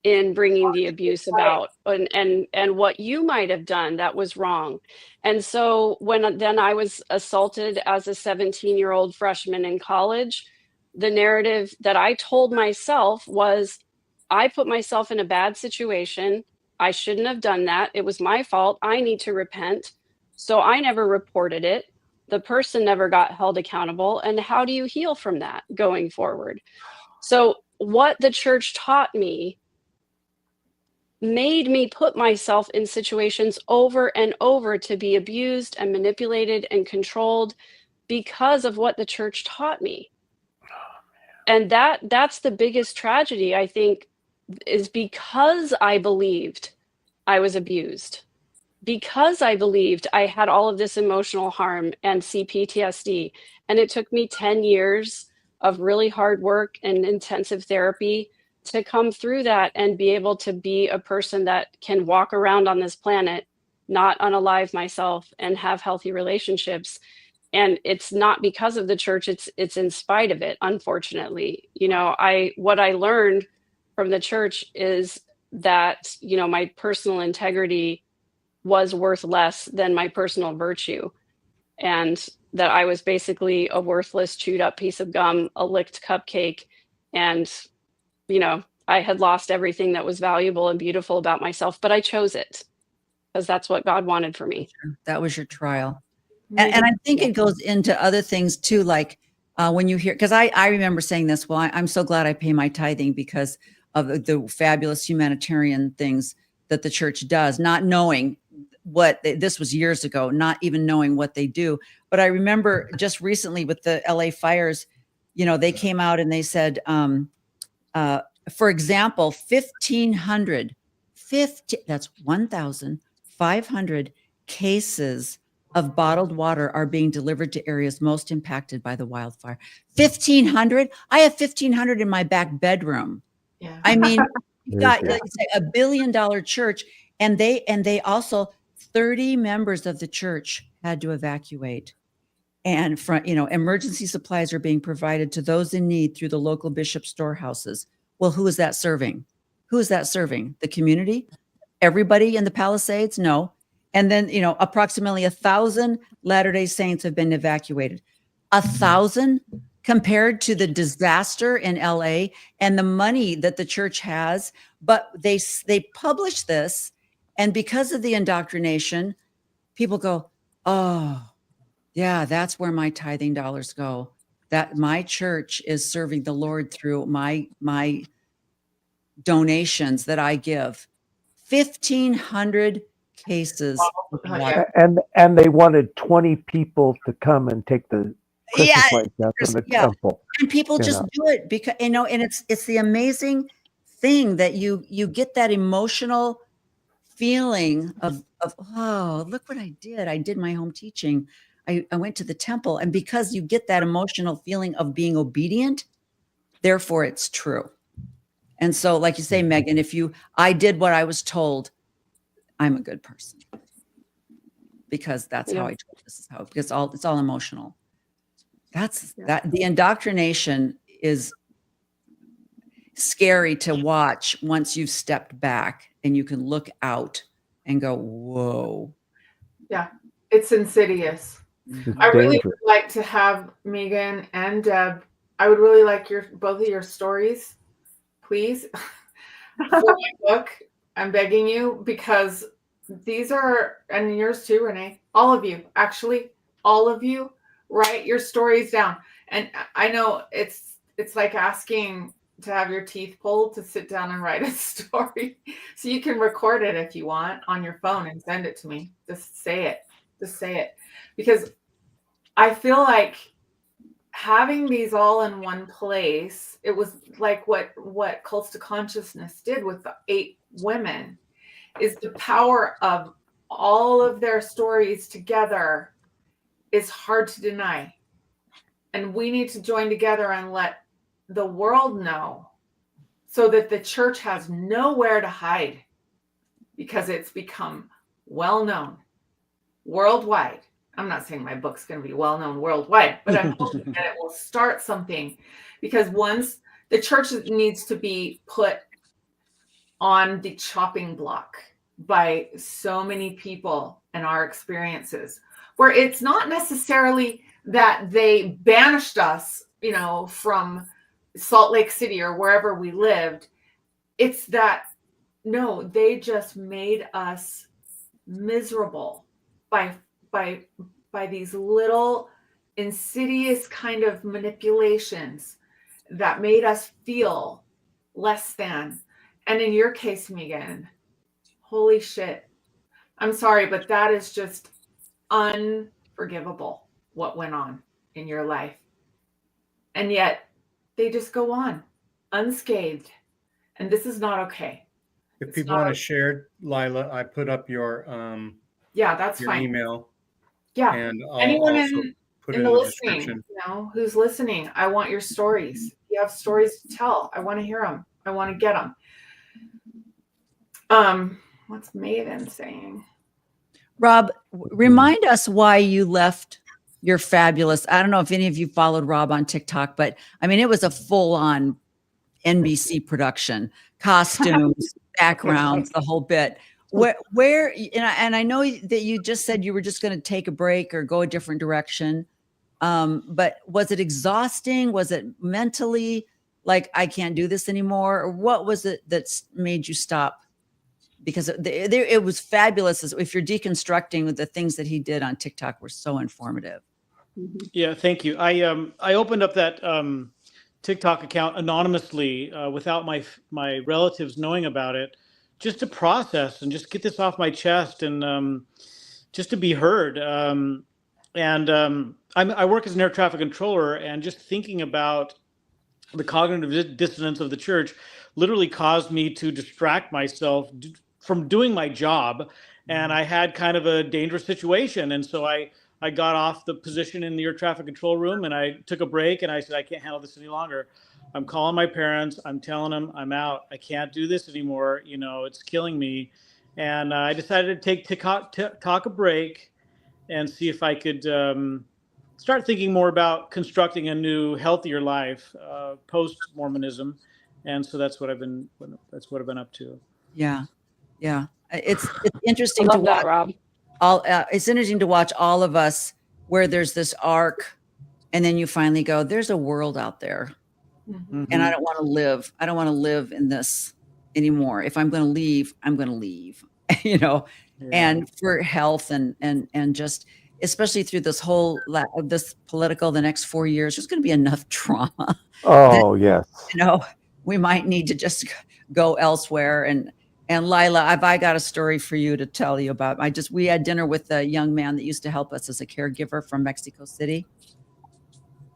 in bringing the abuse about and what you might have done that was wrong. And so then I was assaulted as a 17-year-old freshman in college, the narrative that I told myself was, I put myself in a bad situation. I shouldn't have done that. It was my fault. I need to repent. So I never reported it. The person never got held accountable. And how do you heal from that going forward? So what the church taught me made me put myself in situations over and over to be abused and manipulated and controlled because of what the church taught me. And that's the biggest tragedy, I think, is because I believed I was abused, because I believed I had all of this emotional harm and CPTSD. And it took me 10 years of really hard work and intensive therapy to come through that and be able to be a person that can walk around on this planet, not unalive myself, and have healthy relationships. And it's not because of the church, it's in spite of it, unfortunately. What I learned from the church is that, my personal integrity was worth less than my personal virtue. And that I was basically a worthless, chewed up piece of gum, a licked cupcake. And, I had lost everything that was valuable and beautiful about myself, but I chose it because that's what God wanted for me. That was your trial. And I think it goes into other things too, like when you hear, because I remember saying this, well, I'm so glad I pay my tithing because of the fabulous humanitarian things that the church does, not knowing this was years ago, not even knowing what they do. But I remember just recently with the LA fires, they came out and they said, for example, 1,500 cases of bottled water are being delivered to areas most impacted by the wildfire. 1,500? I have 1,500 in my back bedroom. Yeah. I mean, you've got a $1 billion church, and they also 30 members of the church had to evacuate. And from, emergency supplies are being provided to those in need through the local bishop storehouses. Well, who is that serving? Who is that serving? The community? Everybody in the Palisades? No. And then, approximately 1,000 Latter-day Saints have been evacuated. 1,000 compared to the disaster in LA and the money that the church has. But they publish this, and because of the indoctrination, people go, oh, yeah, that's where my tithing dollars go. That my church is serving the Lord through my donations that I give. 1,500 cases. And they wanted 20 people to come and take the Christmas lights down from the temple. And people just do it because, and it's the amazing thing that you get that emotional feeling of, oh, look what I did. I did my home teaching. I went to the temple. And because you get that emotional feeling of being obedient, therefore it's true. And so, like you say, Megan, I did what I was told, I'm a good person. Because that's how I told this is how, because it's all emotional. That the indoctrination is scary to watch once you've stepped back and you can look out and go, whoa. Yeah, it's insidious. It's I really dangerous. would like to have Megan and Deb. I would really like both of your stories, please, for my book. I'm begging you, because these are, and yours too, Renee, all of you, actually, all of you, write your stories down. And I know it's like asking to have your teeth pulled to sit down and write a story. So you can record it if you want on your phone and send it to me. Just say it. Because I feel like having these all in one place, it was like what Cults to Consciousness did with the 8 women, is the power of all of their stories together is hard to deny. And we need to join together and let the world know, so that the church has nowhere to hide, because it's become well known worldwide. I'm not saying my book's going to be well known worldwide, but I'm hoping that it will start something, because once the church needs to be put on the chopping block by so many people and our experiences, where it's not necessarily that they banished us, from Salt Lake City or wherever we lived. It's that, no, they just made us miserable by these little insidious kind of manipulations that made us feel less than. And in your case, Megan, holy shit. I'm sorry, but that is just unforgivable, what went on in your life. And yet they just go on unscathed. And this is not okay. If people want to share, Lila, I put up your that's your fine. email. Yeah. And I'll Anyone also put it in in the the listening, description. who's listening, I want your stories. If you have stories to tell, I want to hear them. I want to get them. What's Maven saying? Rob, remind us why you left your fabulous. I don't know if any of you followed Rob on TikTok, but I mean, it was a full-on NBC production, costumes, backgrounds, the whole bit. Where and I know that you just said you were just going to take a break or go a different direction, but was it exhausting? Was it mentally like, I can't do this anymore? Or what was it that made you stop? Because it was fabulous. If you're deconstructing, the things that he did on TikTok were so informative. Yeah, thank you. I opened up that TikTok account anonymously without my relatives knowing about it, just to process and just get this off my chest and just to be heard. I work as an air traffic controller, and just thinking about the cognitive dissonance of the church literally caused me to distract myself from doing my job. And I had kind of a dangerous situation. And so I got off the position in the air traffic control room, and I took a break, and I said, I can't handle this any longer. I'm calling my parents. I'm telling them I'm out. I can't do this anymore. It's killing me. And I decided to take a break and see if I could start thinking more about constructing a new, healthier life post Mormonism, and so that's what I've been up to. Yeah, yeah. It's I interesting to love that, watch Rob. it's interesting to watch all of us where there's this arc, and then you finally go, there's a world out there, Mhm. and I don't want to live. I don't want to live in this anymore. If I'm going to leave, I'm going to leave. You know, Yeah. and for health and just especially through this whole this political the next 4 years, there's going to be enough trauma. Oh, yes. You know, we might need to just go elsewhere. And Lila, I got a story for you to tell you about. We had dinner with a young man that used to help us as a caregiver from Mexico City.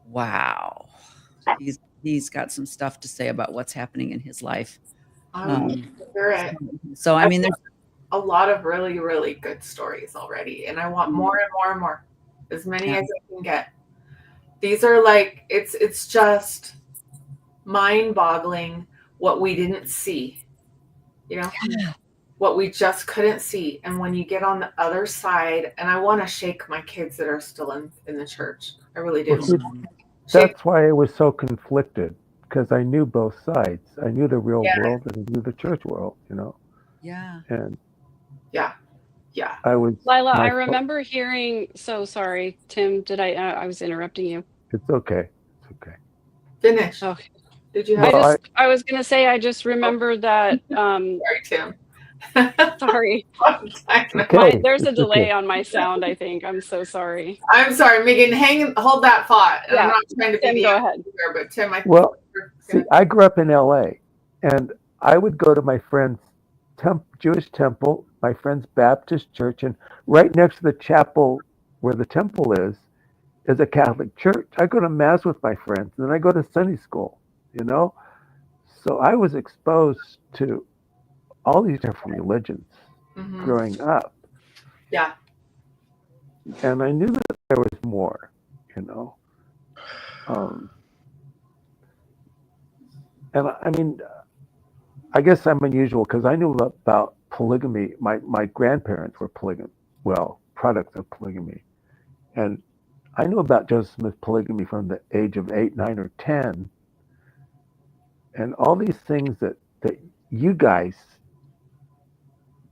Wow. He's got some stuff to say about what's happening in his life. I would love to hear it. So I mean, there's a lot of really, really good stories already, and I want more and more and more, as many as I can get. These are like, it's just mind-boggling what we didn't see, you know, what we just couldn't see. And when you get on the other side, and I want to shake my kids that are still in the church, I really do. Well, see, that's why I was so conflicted, because I knew both sides. I knew the real world and I knew the church world, you know. Yeah. And yeah. I was Lila, I remember hearing. So sorry, Tim. Did I was interrupting you. It's okay. It's okay. Finish. Okay. Did you have? I was gonna say I just remembered that. Sorry, Tim. Sorry. Okay. There's a delay on my sound, I think. I'm so sorry. I'm sorry, Megan. Hold that thought. Yeah. I'm not trying to be Tim, go ahead. Here, but Tim, see, I grew up in LA, and I would go to my friend's Jewish temple, my friend's Baptist church, and right next to the chapel where the temple is a Catholic church. I go to mass with my friends, and then I go to Sunday school, you know? So I was exposed to all these different religions growing up. Yeah. And I knew that there was more, you know? And I mean, I guess I'm unusual because I knew about polygamy. My grandparents were products of polygamy. And I knew about Joseph Smith's polygamy from the age of 8, 9, or 10. And all these things that you guys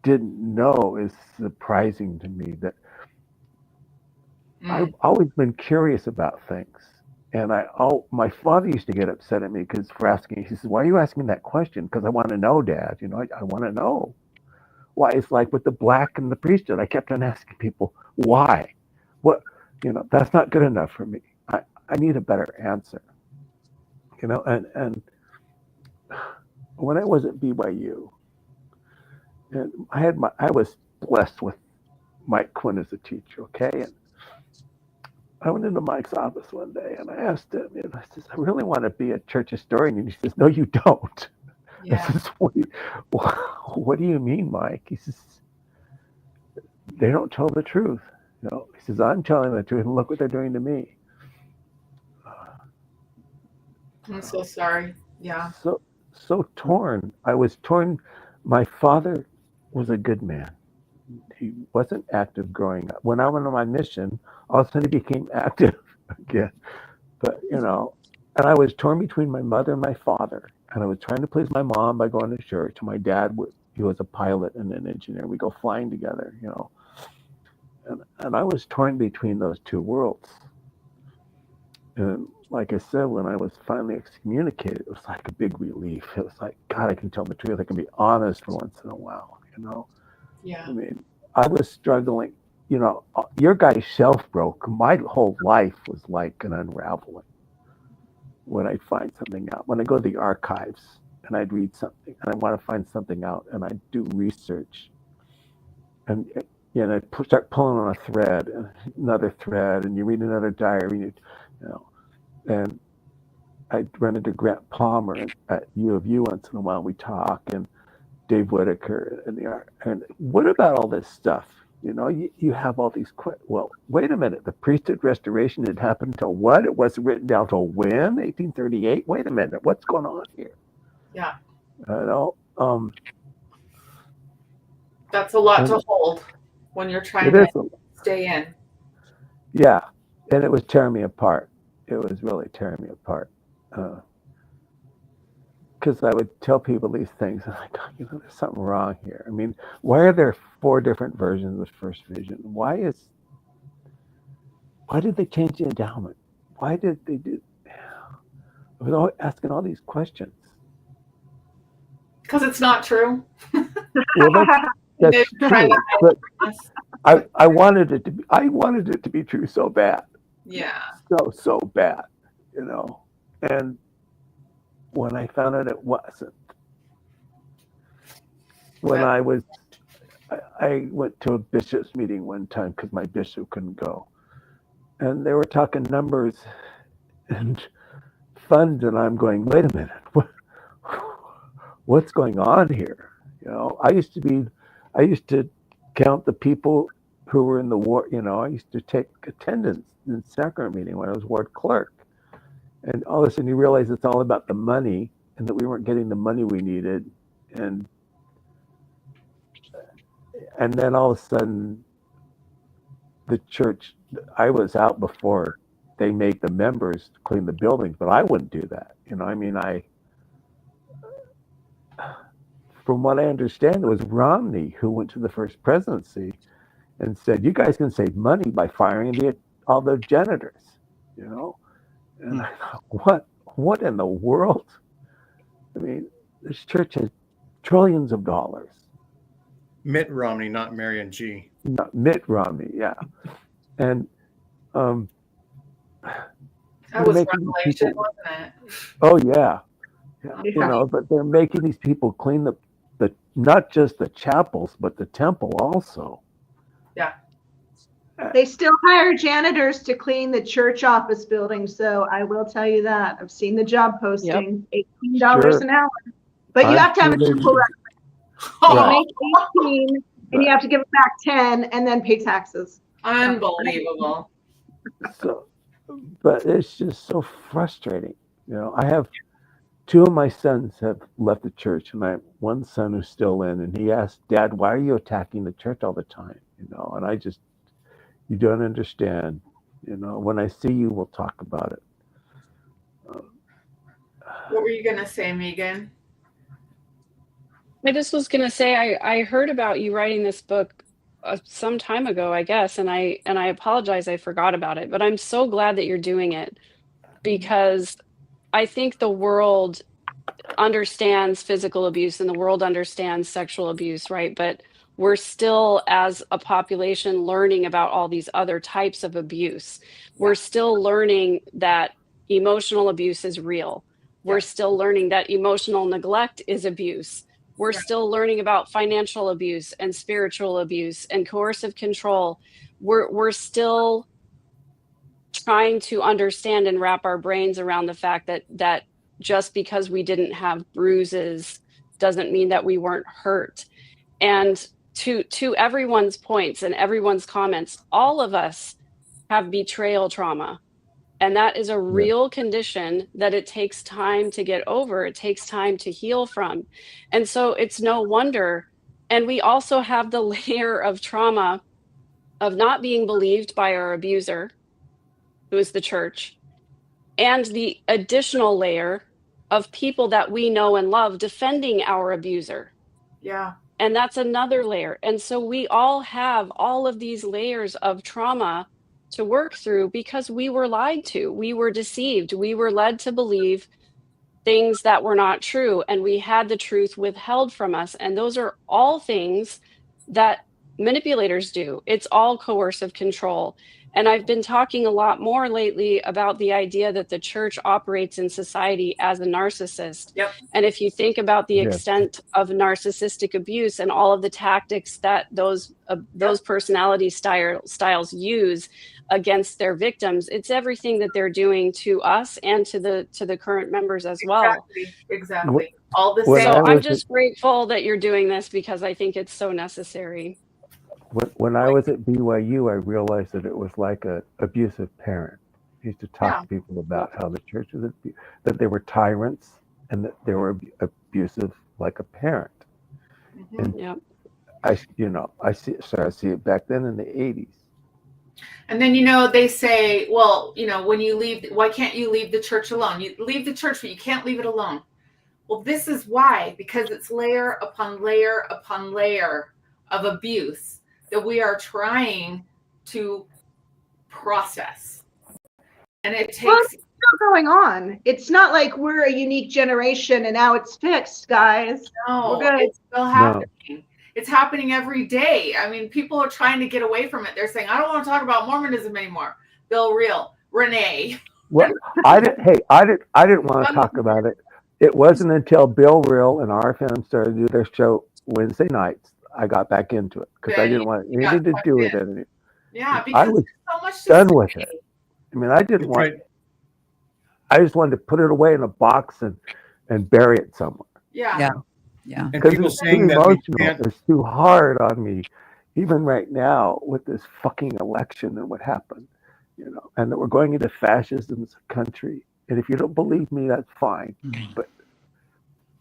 didn't know is surprising to me. That I've always been curious about things. And my father used to get upset at me for asking. He says, "Why are you asking that question?" "Because I want to know, Dad. You know, I want to know." Why? It's like with the black and the priesthood. I kept on asking people, why? What? You know, that's not good enough for me. I need a better answer. You know, and when I was at BYU, and I was blessed with Mike Quinn as a teacher. Okay, and I went into Mike's office one day and I asked him, and I said, "I really want to be a church historian." And he says, "No, you don't." Yeah. I says, what do you mean, Mike? He says, "They don't tell the truth." You know, he says, "I'm telling the truth, and look what they're doing to me." I'm so sorry. Yeah. So torn. I was torn. My father was a good man. He wasn't active growing up. When I went on my mission, all of a sudden he became active again. But, you know, and I was torn between my mother and my father. And I was trying to please my mom by going to church. My dad, he was a pilot and an engineer. We go flying together, you know. And I was torn between those two worlds. And like I said, when I was finally excommunicated, it was like a big relief. It was like, God, I can tell the truth. I can be honest for once in a while, you know. Yeah. I mean, I was struggling. You know, your guy's shelf broke. My whole life was like an unraveling. When I find something out, when I go to the archives and I'd read something and I want to find something out and I do research, and you know, I start pulling on a thread and another thread, and you read another diary, you know, and I run into Grant Palmer at U of U once in a while. We talk, and Dave Whitaker and what about all this stuff? You know, you have all these well, wait a minute, the priesthood restoration had happened until what? It wasn't written down till when? 1838? Wait a minute, what's going on here? Yeah. You know, that's a lot to hold when you're trying to stay in. Yeah. and it was tearing me apart. It was really tearing me apart. Because I would tell people these things, and I go, there's something wrong here. I mean, why are there 4 different versions of First Vision? Why did they change the endowment? Why did they do? I was always asking all these questions. Because it's not true. Well, that's true, but I wanted it to be. I wanted it to be true so bad. Yeah. So bad, And when I found out it wasn't, when I went to a bishop's meeting one time because my bishop couldn't go, and they were talking numbers and funds, and I'm going, wait a minute, what's going on here? I used to count the people who were in the war. I used to take attendance in sacrament meeting when I was ward clerk, and all of a sudden you realize it's all about the money, and that we weren't getting the money we needed, and then all of a sudden the church. I was out before they made the members clean the buildings, but I wouldn't do that. From what I understand, it was Romney who went to the first presidency and said, "You guys can save money by firing all the janitors." And I thought, what in the world? I mean, this church has trillions of dollars. Mitt Romney, not Marion G. Not Mitt Romney, yeah. And that was revelation, wasn't it? Oh yeah. But they're making these people clean the not just the chapels, but the temple also. Yeah. They still hire janitors to clean the church office buildings, so I will tell you that. I've seen the job posting, $18 an hour. But you have to have a temple record. You make 18 and you have to give it back 10 and then pay taxes. Unbelievable. But it's just so frustrating. I have 2 of my sons have left the church, and I have one son who's still in, and he asked, "Dad, why are you attacking the church all the time?" And I just, you don't understand. When I see you, we'll talk about it. What were you going to say, Megan? I just was going to say, I heard about you writing this book some time ago, I guess, and I apologize, I forgot about it, but I'm so glad that you're doing it, because I think the world understands physical abuse and the world understands sexual abuse, right? But we're still, as a population, learning about all these other types of abuse. We're still learning that emotional abuse is real. We're still learning that emotional neglect is abuse. We're still learning about financial abuse and spiritual abuse and coercive control. We're still trying to understand and wrap our brains around the fact that just because we didn't have bruises doesn't mean that we weren't hurt. And to everyone's points and everyone's comments, all of us have betrayal trauma. And that is a real condition that it takes time to get over. It takes time to heal from. And so it's no wonder. And we also have the layer of trauma of not being believed by our abuser, who is the church, and the additional layer of people that we know and love defending our abuser. Yeah. And that's another layer. And so we all have all of these layers of trauma to work through because we were lied to, we were deceived, we were led to believe things that were not true, and we had the truth withheld from us. And those are all things that manipulators do. It's all coercive control. And I've been talking a lot more lately about the idea that the church operates in society as a narcissist. Yep. And if you think about the extent of narcissistic abuse and all of the tactics that those personality styles use against their victims, it's everything that they're doing to us and to the current members as well. Exactly. All the same. So I'm just grateful that you're doing this, because I think it's so necessary. When I was at BYU, I realized that it was like an abusive parent. I used to talk to people about how the church was, that they were tyrants and that they were abusive like a parent. And I see it back then in the 80s. And then, you know, they say, well, you know, when you leave, why can't you leave the church alone? You leave the church, but you can't leave it alone. Well, this is why, because it's layer upon layer upon layer of abuse that we are trying to process. And it takes... Well, it's still going on. It's not like we're a unique generation and now it's fixed, guys. No, We're good. it's still happening. No. It's happening every day. I mean, people are trying to get away from it. They're saying, I don't want to talk about Mormonism anymore. Bill Reel, Renee. Well, I didn't want to talk about it. It wasn't until Bill Reel and RFM started to do their show Wednesday nights, I got back into it because I didn't want anything to do with it. Yeah, because I was so much done with it. I mean, I didn't want. I just wanted to put it away in a box and bury it somewhere. Yeah. Yeah. Because it's too emotional. It's too hard on me, even right now with this fucking election and what happened, you know, and that we're going into fascism's country. And if you don't believe me, that's fine. But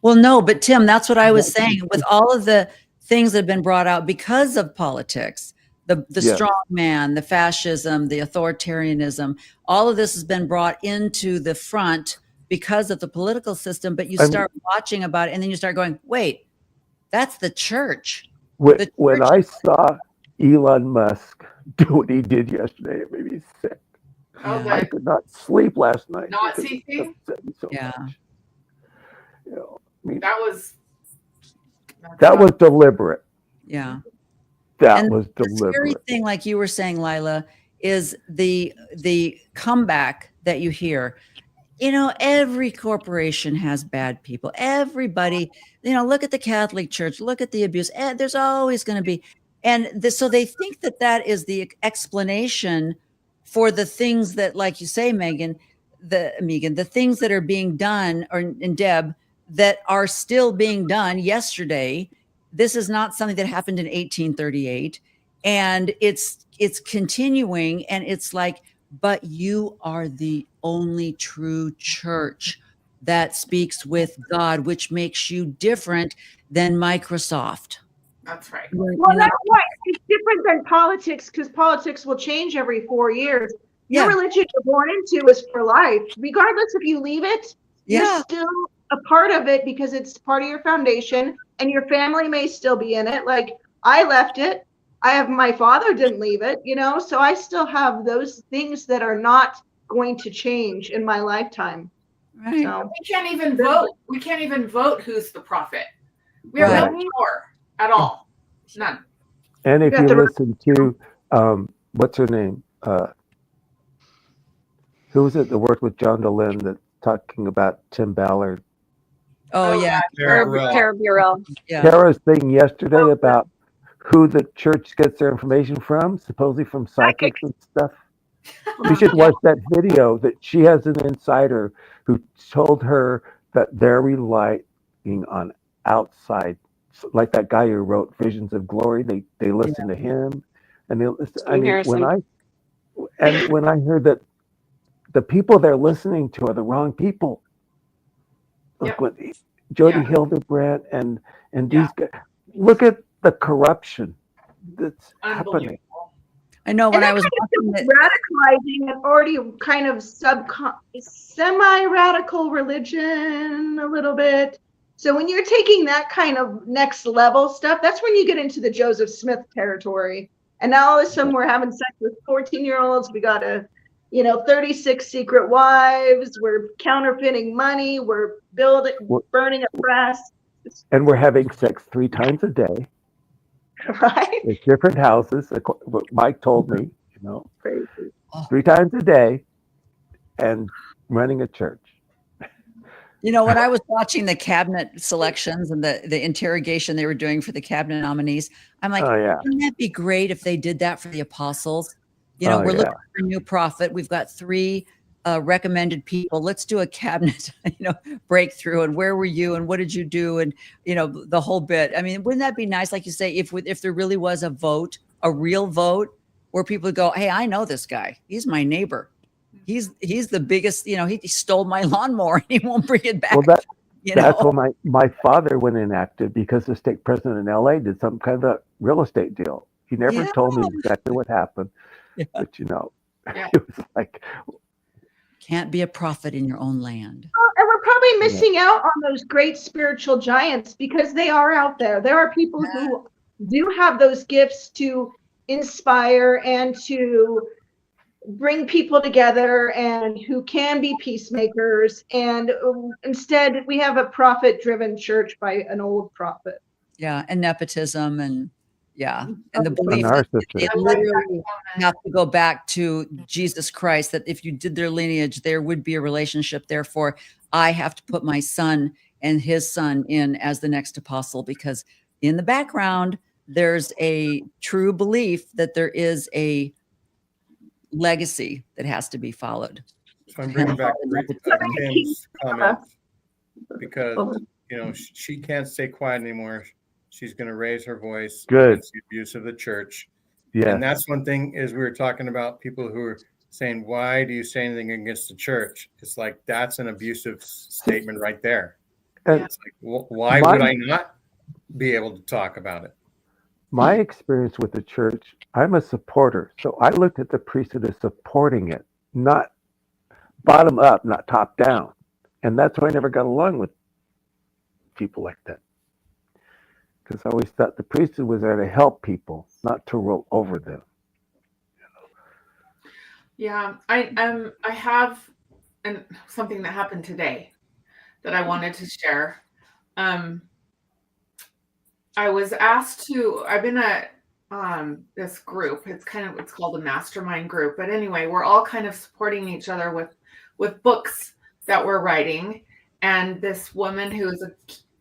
well, no, but Tim, that's what I was saying. With all of the things that have been brought out because of politics, the strong man, the fascism, the authoritarianism, all of this has been brought into the front because of the political system. But you start watching about it, and then you start going, wait, that's the church. When I saw Elon Musk do what he did yesterday, it made me sick. Okay. I could not sleep last night. Not sleeping? So much. You know, I mean, that was deliberate. Yeah. That was deliberate. The scary thing, like you were saying, Lila, is the comeback that you hear. You know, every corporation has bad people. Everybody, you know, look at the Catholic Church, look at the abuse. There's always going to be, so they think that is the explanation for the things that, like you say, Megan, the things that are being done, and Deb, that are still being done yesterday. This is not something that happened in 1838, and it's continuing, and it's like, but you are the only true church that speaks with God, which makes you different than Microsoft. That's right. Well, that's why it's different than politics, because politics will change every 4 years. Your religion you're born into is for life. Regardless if you leave it, you're still a part of it because it's part of your foundation, and your family may still be in it. Like, I left it. My father didn't leave it, you know, so I still have those things that are not going to change in my lifetime. Right. So, we can't even vote. We can't even vote who's the prophet. We have no power at all. None. And if you listen to, what's her name? Who was it that worked with John DeLynn that's talking about Tim Ballard? Oh, yeah. Kara Burrell. Yeah. Kara's thing yesterday about who the church gets their information from, supposedly from psychics and stuff. You should watch that video that she has an insider who told her that they're relying on outside, like that guy who wrote Visions of Glory. They listen to him, and they listen. I mean, when I heard that the people they're listening to are the wrong people. Look what Jody Hildebrandt and these guys. Look at the corruption that's happening. I know when I was watching it, radicalizing an already kind of semi-radical religion a little bit. So when you're taking that kind of next level stuff, that's when you get into the Joseph Smith territory. And now all of a sudden we're having sex with 14-year-olds. We got 36 secret wives. We're counterfeiting money. We're burning a press. And we're having sex 3 times a day. Right. There's different houses. What Mike told me, you know, crazy. 3 times a day, and running a church. You know, when I was watching the cabinet selections and the interrogation they were doing for the cabinet nominees, I'm like, wouldn't that be great if they did that for the apostles? You know, we're looking for a new prophet. We've got 3 recommended people. Let's do a cabinet, breakthrough. And where were you? And what did you do? And, the whole bit. I mean, wouldn't that be nice? Like you say, if there really was a vote, a real vote, where people would go, hey, I know this guy. He's my neighbor. He's the biggest, he stole my lawnmower and he won't bring it back. Well, that's what my father went inactive because the state president in LA did some kind of a real estate deal. He never told me exactly what happened. But Yeah. it was like, Can't be a prophet in your own land. And we're probably missing out on those great spiritual giants because they are out there. There are people who do have those gifts to inspire and to bring people together and who can be peacemakers. And instead, we have a prophet-driven church by an old prophet. Yeah, and nepotism and and the a belief that narcissist. it literally have to go back to Jesus Christ, that if you did their lineage, there would be a relationship. Therefore, I have to put my son and his son in as the next apostle, because in the background, there's a true belief that there is a legacy that has to be followed. So I'm bringing back Tim's comments because, she can't stay quiet anymore. She's going to raise her voice Good. against the abuse of the church. Yeah. And that's one thing is we were talking about people who are saying, why do you say anything against the church? It's like, that's an abusive statement right there. And It's like, why would I not be able to talk about it? my experience with the church, I'm a supporter. So I looked at the priesthood as supporting it, not bottom up, not top down. And that's why I never got along with people like that. Because I always thought the priesthood was there to help people, not to rule over them. Yeah, I have something that happened today that I wanted to share. I was asked to. I've been at this group. It's called a mastermind group. But anyway, we're all kind of supporting each other with books that we're writing. And this woman who is a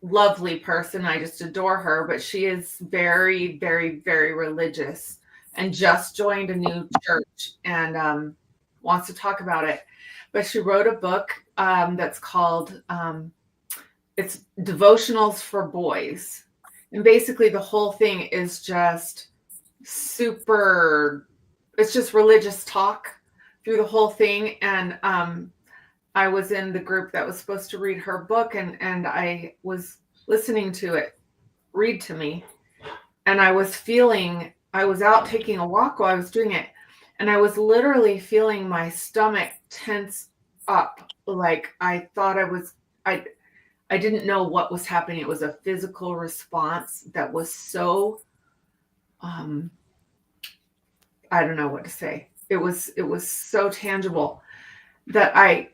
lovely person, I just adore her, but she is very, very, very religious and just joined a new church and wants to talk about it. But she wrote a book that's called it's Devotionals for Boys. And basically the whole thing is just it's just religious talk through the whole thing. And I was in the group that was supposed to read her book, and I was listening to it read to me. And I was out taking a walk while I was doing it. And I was literally feeling my stomach tense up. Like I thought I didn't know what was happening. It was a physical response that was so, I don't know what to say. It was so tangible that I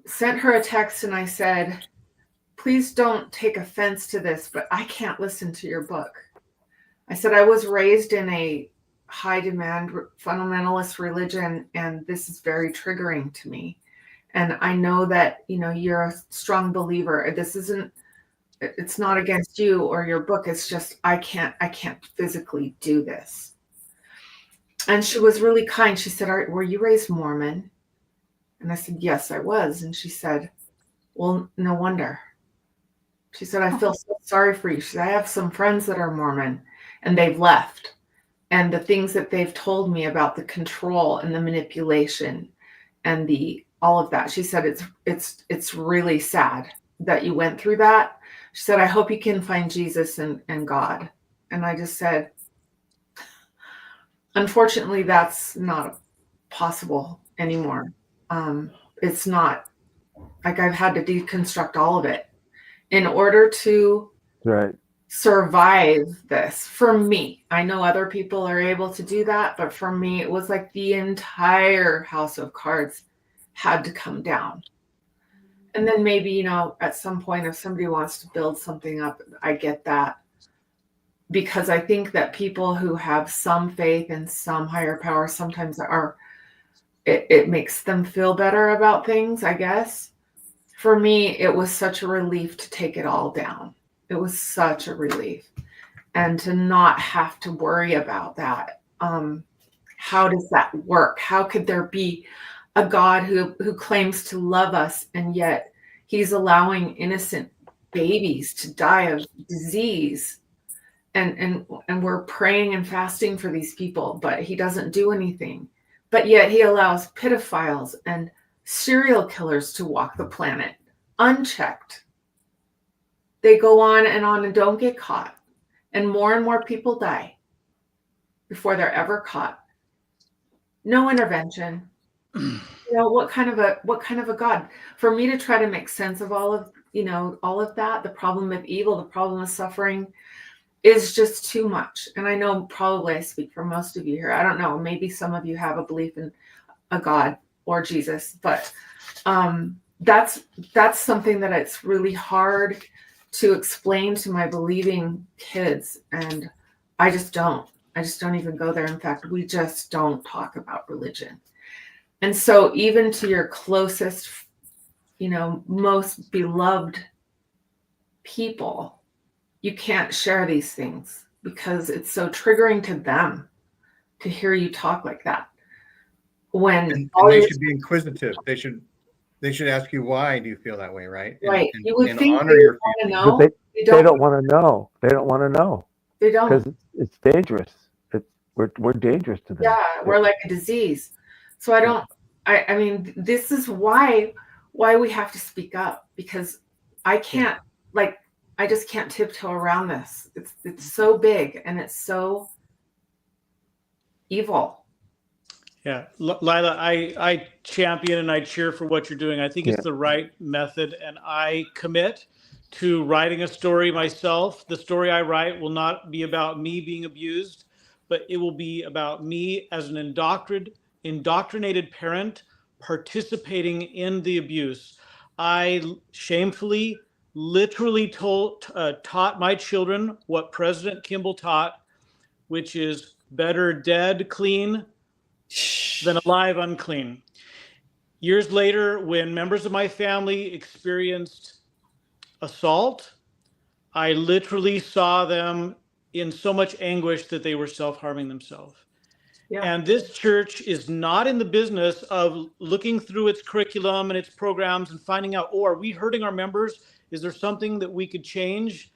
sent her a text and I said, please don't take offense to this, but I can't listen to your book. I said, I was raised in a high demand fundamentalist religion, and this is very triggering to me. And I know that, you're a strong believer. It's not against you or your book. It's just, I can't physically do this. And she was really kind. She said, were you raised Mormon? And I said, yes, I was. And she said, well, no wonder. She said, I feel so sorry for you. She said, I have some friends that are Mormon and they've left. And the things that they've told me about the control and the manipulation and all of that. She said, it's really sad that you went through that. She said, I hope you can find Jesus and God. And I just said, unfortunately, that's not possible anymore. It's not, like, I've had to deconstruct all of it in order to survive this. For me, I know other people are able to do that, but for me, it was like the entire house of cards had to come down. And then maybe, at some point, if somebody wants to build something up, I get that. Because I think that people who have some faith in some higher power sometimes it makes them feel better about things, I guess. For me, it was such a relief to take it all down. It was such a relief. And to not have to worry about that. How does that work? How could there be a God who claims to love us, and yet he's allowing innocent babies to die of disease? And we're praying and fasting for these people, but he doesn't do anything. But yet he allows pedophiles and serial killers to walk the planet unchecked. They go on and don't get caught. And more people die before they're ever caught. no intervention. What kind of a God? For me to try to make sense of all of that, the problem of evil, the problem of suffering, is just too much. And I know probably I speak for most of you here. I don't know. Maybe some of you have a belief in a God or Jesus, but that's something that it's really hard to explain to my believing kids, and I just don't even go there. In fact, we just don't talk about religion. And so even to your closest, most beloved people, you can't share these things because it's so triggering to them to hear you talk like that. And they should be inquisitive. They should ask you, why do you feel that way, right? Right. And, you would and think honor they your want to feelings. know. But they don't want to know. They don't want to know They don't. because it's dangerous. We're dangerous to them. Yeah, we're like a disease. So I mean, this is why we have to speak up, because I can't, I just can't tiptoe around this. It's so big and it's so evil. Yeah, Lila, I champion and I cheer for what you're doing. I think it's the right method, and I commit to writing a story myself. The story I write will not be about me being abused, but it will be about me as an indoctrinated parent participating in the abuse. I shamefully, literally taught my children what President Kimball taught, which is better dead clean than alive unclean. Years later, when members of my family experienced assault, I literally saw them in so much anguish that they were self-harming themselves. Yeah. And this church is not in the business of looking through its curriculum and its programs and finding out, are we hurting our members? Is there something that we could change?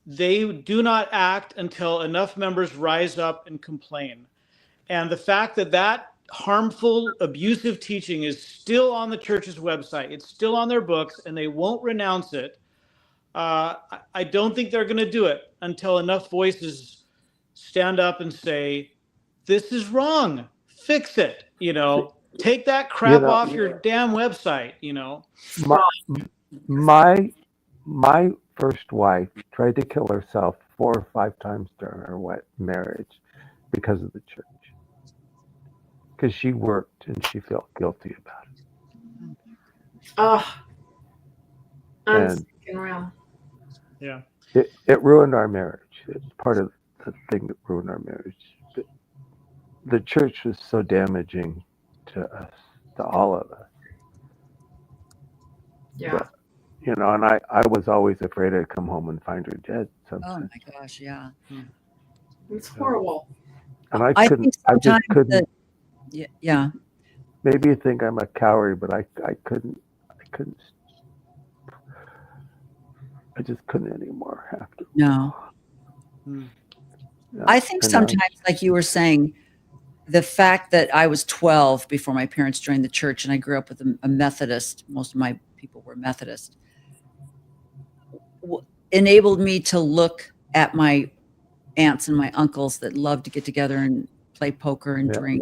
They do not act until enough members rise up and complain. And the fact that harmful, abusive teaching is still on the church's website, it's still on their books, and they won't renounce it. I don't think they're going to do it until enough voices stand up and say, this is wrong, fix it, take that crap off your damn website, My first wife tried to kill herself 4 or 5 times during her marriage because of the church. Because she worked and she felt guilty about it. Oh, and real. Yeah. It ruined our marriage. It's part of the thing that ruined our marriage. The church was so damaging to us, to all of us. Yeah. But, and I was always afraid I'd come home and find her dead sometimes. Oh my gosh, yeah. It's horrible. And I just couldn't. Yeah. Maybe you think I'm a coward, but I couldn't. I just couldn't anymore after. No. I think sometimes, like you were saying, the fact that I was 12 before my parents joined the church, and I grew up with a Methodist, most of my people were Methodist, enabled me to look at my aunts and my uncles that loved to get together and play poker and drink,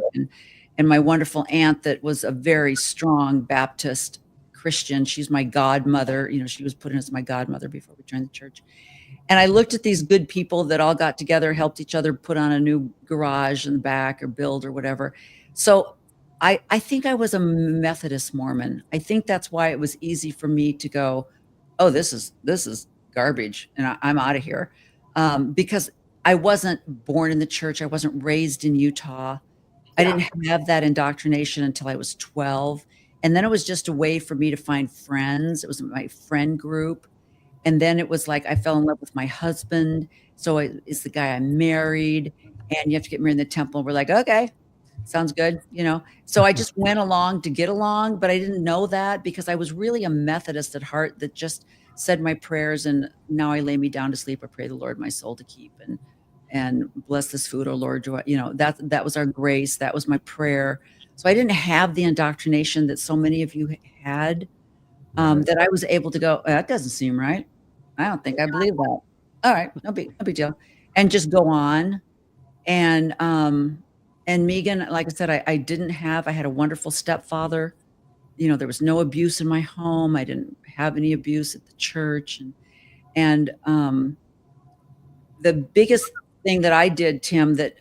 and my wonderful aunt that was a very strong Baptist Christian. She's my godmother. She was put in as my godmother before we joined the church. And I looked at these good people that all got together, helped each other put on a new garage in the back or build or whatever. So I think I was a Methodist Mormon. I think that's why it was easy for me to go, oh, this is garbage, and I'm out of here. Because I wasn't born in the church. I wasn't raised in Utah. I didn't have that indoctrination until I was 12. And then it was just a way for me to find friends. It was my friend group. And then it was like I fell in love with my husband. So it's the guy I married. And you have to get married in the temple. We're like, okay, sounds good. So I just went along to get along. But I didn't know that because I was really a Methodist at heart that just said my prayers. And now I lay me down to sleep. I pray the Lord my soul to keep. And bless this food, oh Lord. That was our grace. That was my prayer. So I didn't have the indoctrination that so many of you had, that I was able to go, that doesn't seem right. I don't think I believe that. All right, no big deal. And just go on. And And Megan, like I said, I had a wonderful stepfather. You know, there was no abuse in my home. I didn't have any abuse at the church. And the biggest thing that I did, Tim, that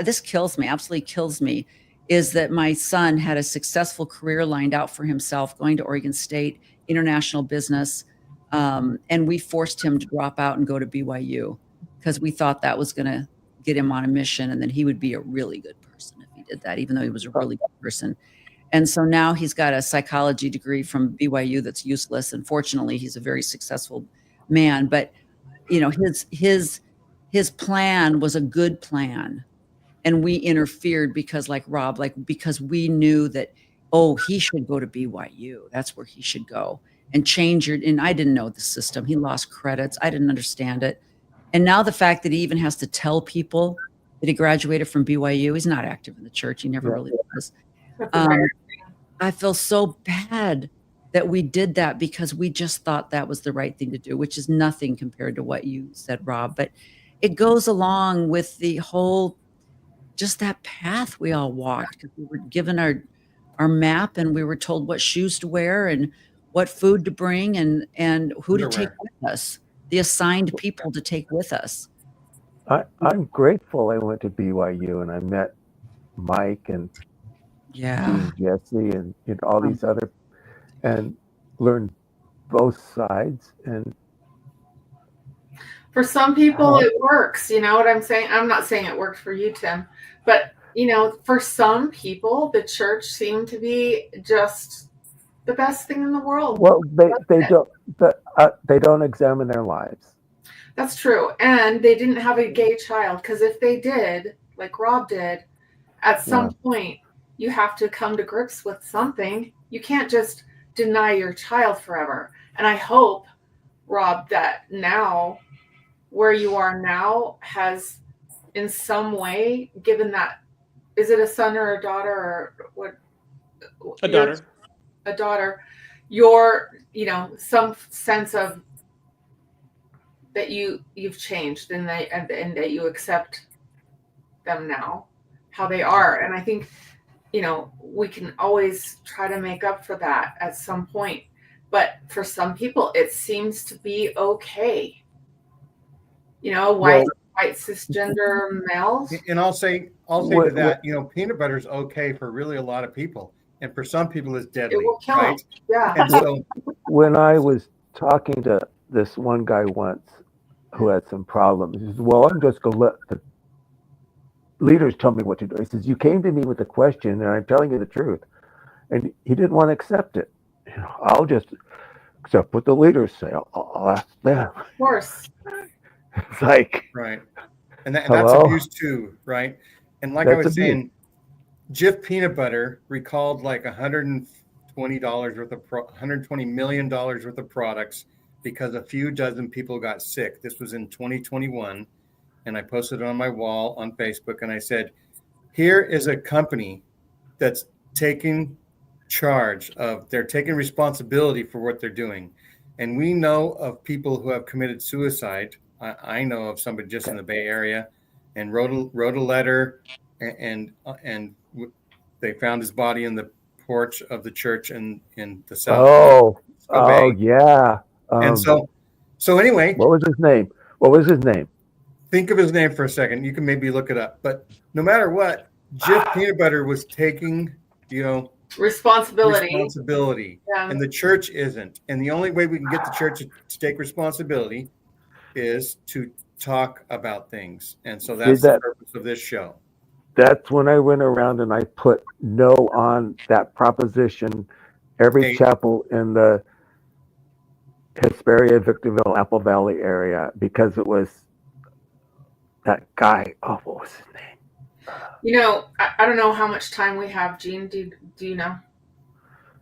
this kills me, absolutely kills me, is that my son had a successful career lined out for himself, going to Oregon State, international business. And we forced him to drop out and go to BYU because we thought that was going to get him on a mission. And then he would be a really good person if he did that, even though he was a really good person. And so now he's got a psychology degree from BYU that's useless. And fortunately, he's a very successful man. But you know, his plan was a good plan, and we interfered because, like Rob, because we knew that, oh, he should go to BYU. That's where he should go, and change your. And I didn't know the system. He lost credits. I didn't understand it. And now the fact that he even has to tell people that he graduated from BYU, he's not active in the church. He never really was. I feel so bad that we did that because we just thought that was the right thing to do, which is nothing compared to what you said, Rob. But it goes along with the whole, just that path we all walked, because we were given our map and we were told what shoes to wear and what food to bring and who to take with us, the assigned people to take with us. I'm grateful I went to BYU and I met Mike and Jesse and all these other, and learned both sides. And for some people it works, you know what I'm saying? I'm not saying it worked for you, Tim, but you know, for some people the church seemed to be just the best thing in the world. Well, they don't examine their lives. That's true. And they didn't have a gay child, because if they did, like Rob did, at some point you have to come to grips with something. You can't just deny your child forever. And I hope, Rob, that now where you are now has in some way given that, is it a son or a daughter or what? A daughter. A daughter, your, you know, some sense of that you've changed and that you accept them now, how they are. And I think, you know, we can always try to make up for that at some point. But for some people, it seems to be okay. You know, white cisgender males. And I'll say to that, you know, peanut butter is okay for really a lot of people. And for some people, it's deadly. It will kill them. Yeah. And so when I was talking to this one guy once who had some problems, he says, well, I'm just going to let the leaders tell me what to do. He says, you came to me with a question and I'm telling you the truth. And he didn't want to accept it. You know, I'll just accept what the leaders say. I'll ask them. Of course. It's like, right. And that's abuse too, right? And like I was saying, Jif Peanut Butter recalled like $120 worth of $120 million worth of products because a few dozen people got sick. This was in 2021. And I posted it on my wall on Facebook. And I said, here is a company that's taking charge of, they're taking responsibility for what they're doing. And we know of people who have committed suicide. I know of somebody just in the Bay Area and wrote a letter and they found his body in the porch of the church in the South. Oh, yeah. And so anyway, what was his name? Think of his name for a second. You can maybe look it up. But no matter what, Jif Peanut Butter was taking, you know, responsibility. Yeah. And the church isn't. And the only way we can get the church to take responsibility is to talk about things. And so that's the purpose of this show. That's when I went around and I put no on that proposition. Every chapel in the Hesperia, Victorville, Apple Valley area, because it was that guy. Oh, what was his name? You know, I don't know how much time we have, Gene. Do you know?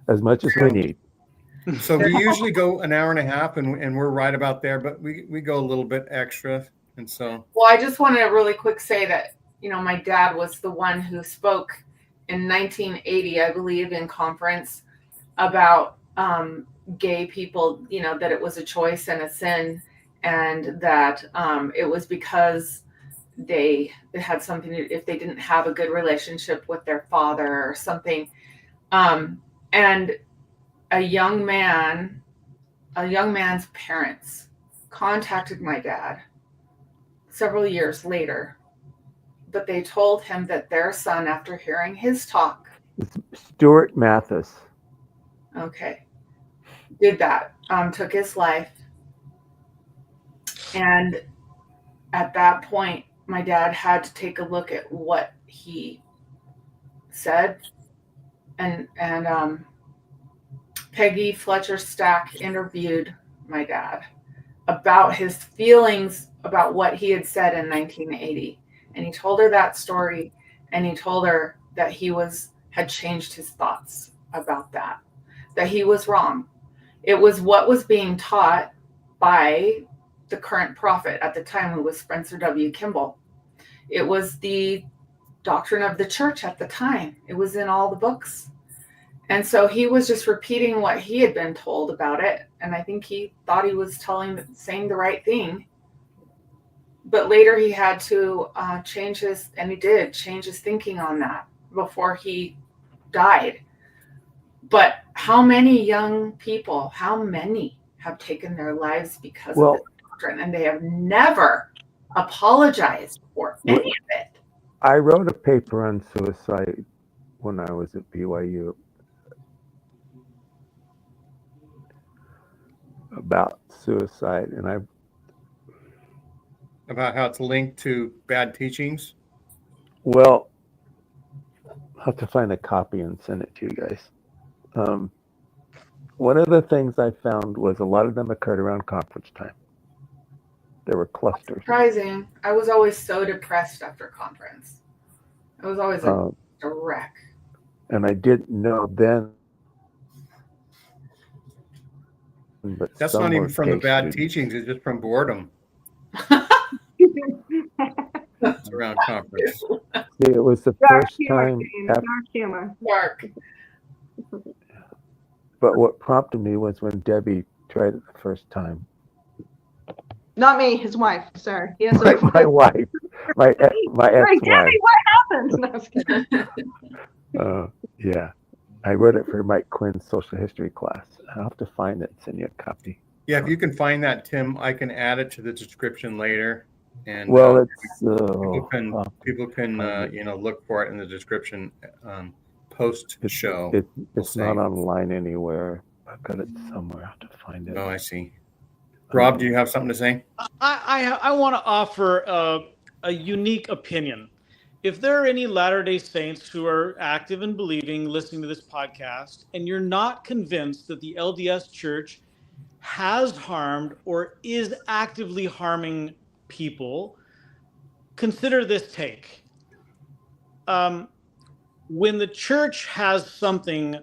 As much as we need. So we usually go an hour and a half, and we're right about there, but we go a little bit extra. And so. Well, I just want to really quick say that, you know, my dad was the one who spoke in 1980, I believe, in conference about gay people, you know, that it was a choice and a sin, and that it was because they had something if they didn't have a good relationship with their father or something. And a young man's parents contacted my dad several years later, but they told him that their son, after hearing his talk, Stuart Mathis. okay, did that, took his life. And at that point, my dad had to take a look at what he said. And Peggy Fletcher Stack interviewed my dad about his feelings about what he had said in 1980. And he told her that story, and he told her that he had changed his thoughts about that he was wrong. It was what was being taught by the current prophet at the time, who was Spencer W. Kimball. It was the doctrine of the church at the time. It was in all the books. And so he was just repeating what he had been told about it. And I think he thought he was saying the right thing. But later he had to change his thinking on that before he died. But how many young people, have taken their lives because of this doctrine, and they have never apologized for any of it? I wrote a paper on suicide when I was at BYU about suicide, and About how it's linked to bad teachings. I'll have to find a copy and send it to you guys. One of the things I found was a lot of them occurred around conference time. There were clusters. Surprising. I was always so depressed after conference. I was always a wreck. And I didn't know then. But that's not even from the bad teachings, it's just from boredom. It's around conference. See, it was the first time. Dark humor. Dark. But what prompted me was when Debbie tried it the first time. Not me, his wife. Sorry. He has my wife. My ex-wife. Debbie, what happened? No, I was kidding. Yeah. I wrote it for Mike Quinn's social history class. I'll have to find it and send you a copy. Yeah, if you can find that, Tim, I can add it to the description later. And people can look for it in the description post show. It's not online anywhere. I've got it somewhere. I have to find it. Oh, I see. Rob, do you have something to say? I want to offer a unique opinion. If there are any Latter-day Saints who are active and believing, listening to this podcast, and you're not convinced that the LDS Church has harmed or is actively harming people, consider this take. When the church has something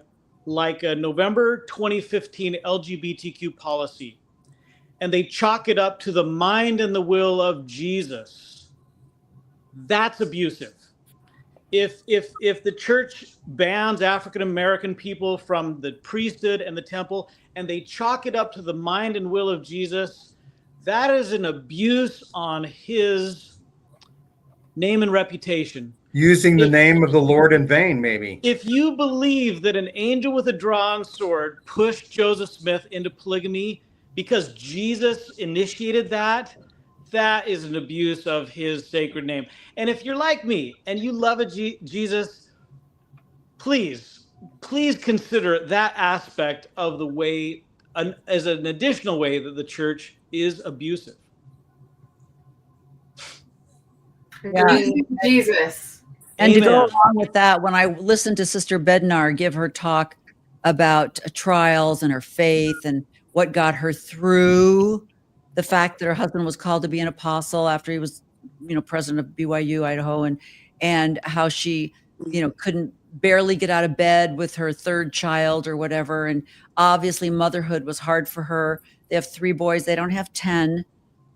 like a November 2015 LGBTQ policy, and they chalk it up to the mind and the will of Jesus, that's abusive. If the church bans African American people from the priesthood and the temple, and they chalk it up to the mind and will of Jesus, that is an abuse on his name and reputation. Using the name of the Lord in vain, maybe. If you believe that an angel with a drawn sword pushed Joseph Smith into polygamy because Jesus initiated that, that is an abuse of his sacred name. And if you're like me and you love Jesus, please consider that aspect of the way as an additional way that the church is abusive. Yeah. Jesus. And Amen. to go along with that, when I listened to Sister Bednar give her talk about trials and her faith and what got her through the fact that her husband was called to be an apostle after he was, president of BYU, Idaho, and how she, couldn't barely get out of bed with her third child or whatever. And obviously motherhood was hard for her. They have 3 boys. They don't have 10.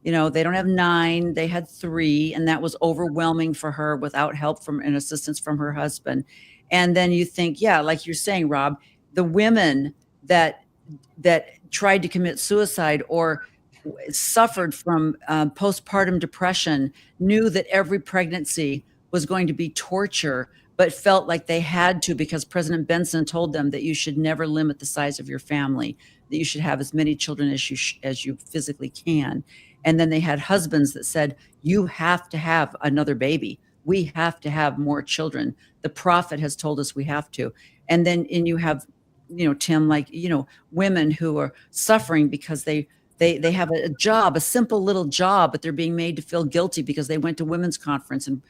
They don't have 9. They had 3. And that was overwhelming for her without help and assistance from her husband. And then you think, yeah, like you're saying, Rob, the women that tried to commit suicide or suffered from postpartum depression, knew that every pregnancy was going to be torture, but felt like they had to because President Benson told them that you should never limit the size of your family, that you should have as many children as you physically can. And then they had husbands that said, you have to have another baby. We have to have more children. The prophet has told us we have to. And you have, Tim, like, women who are suffering because they have a job, a simple little job, but they're being made to feel guilty because they went to women's conference. And,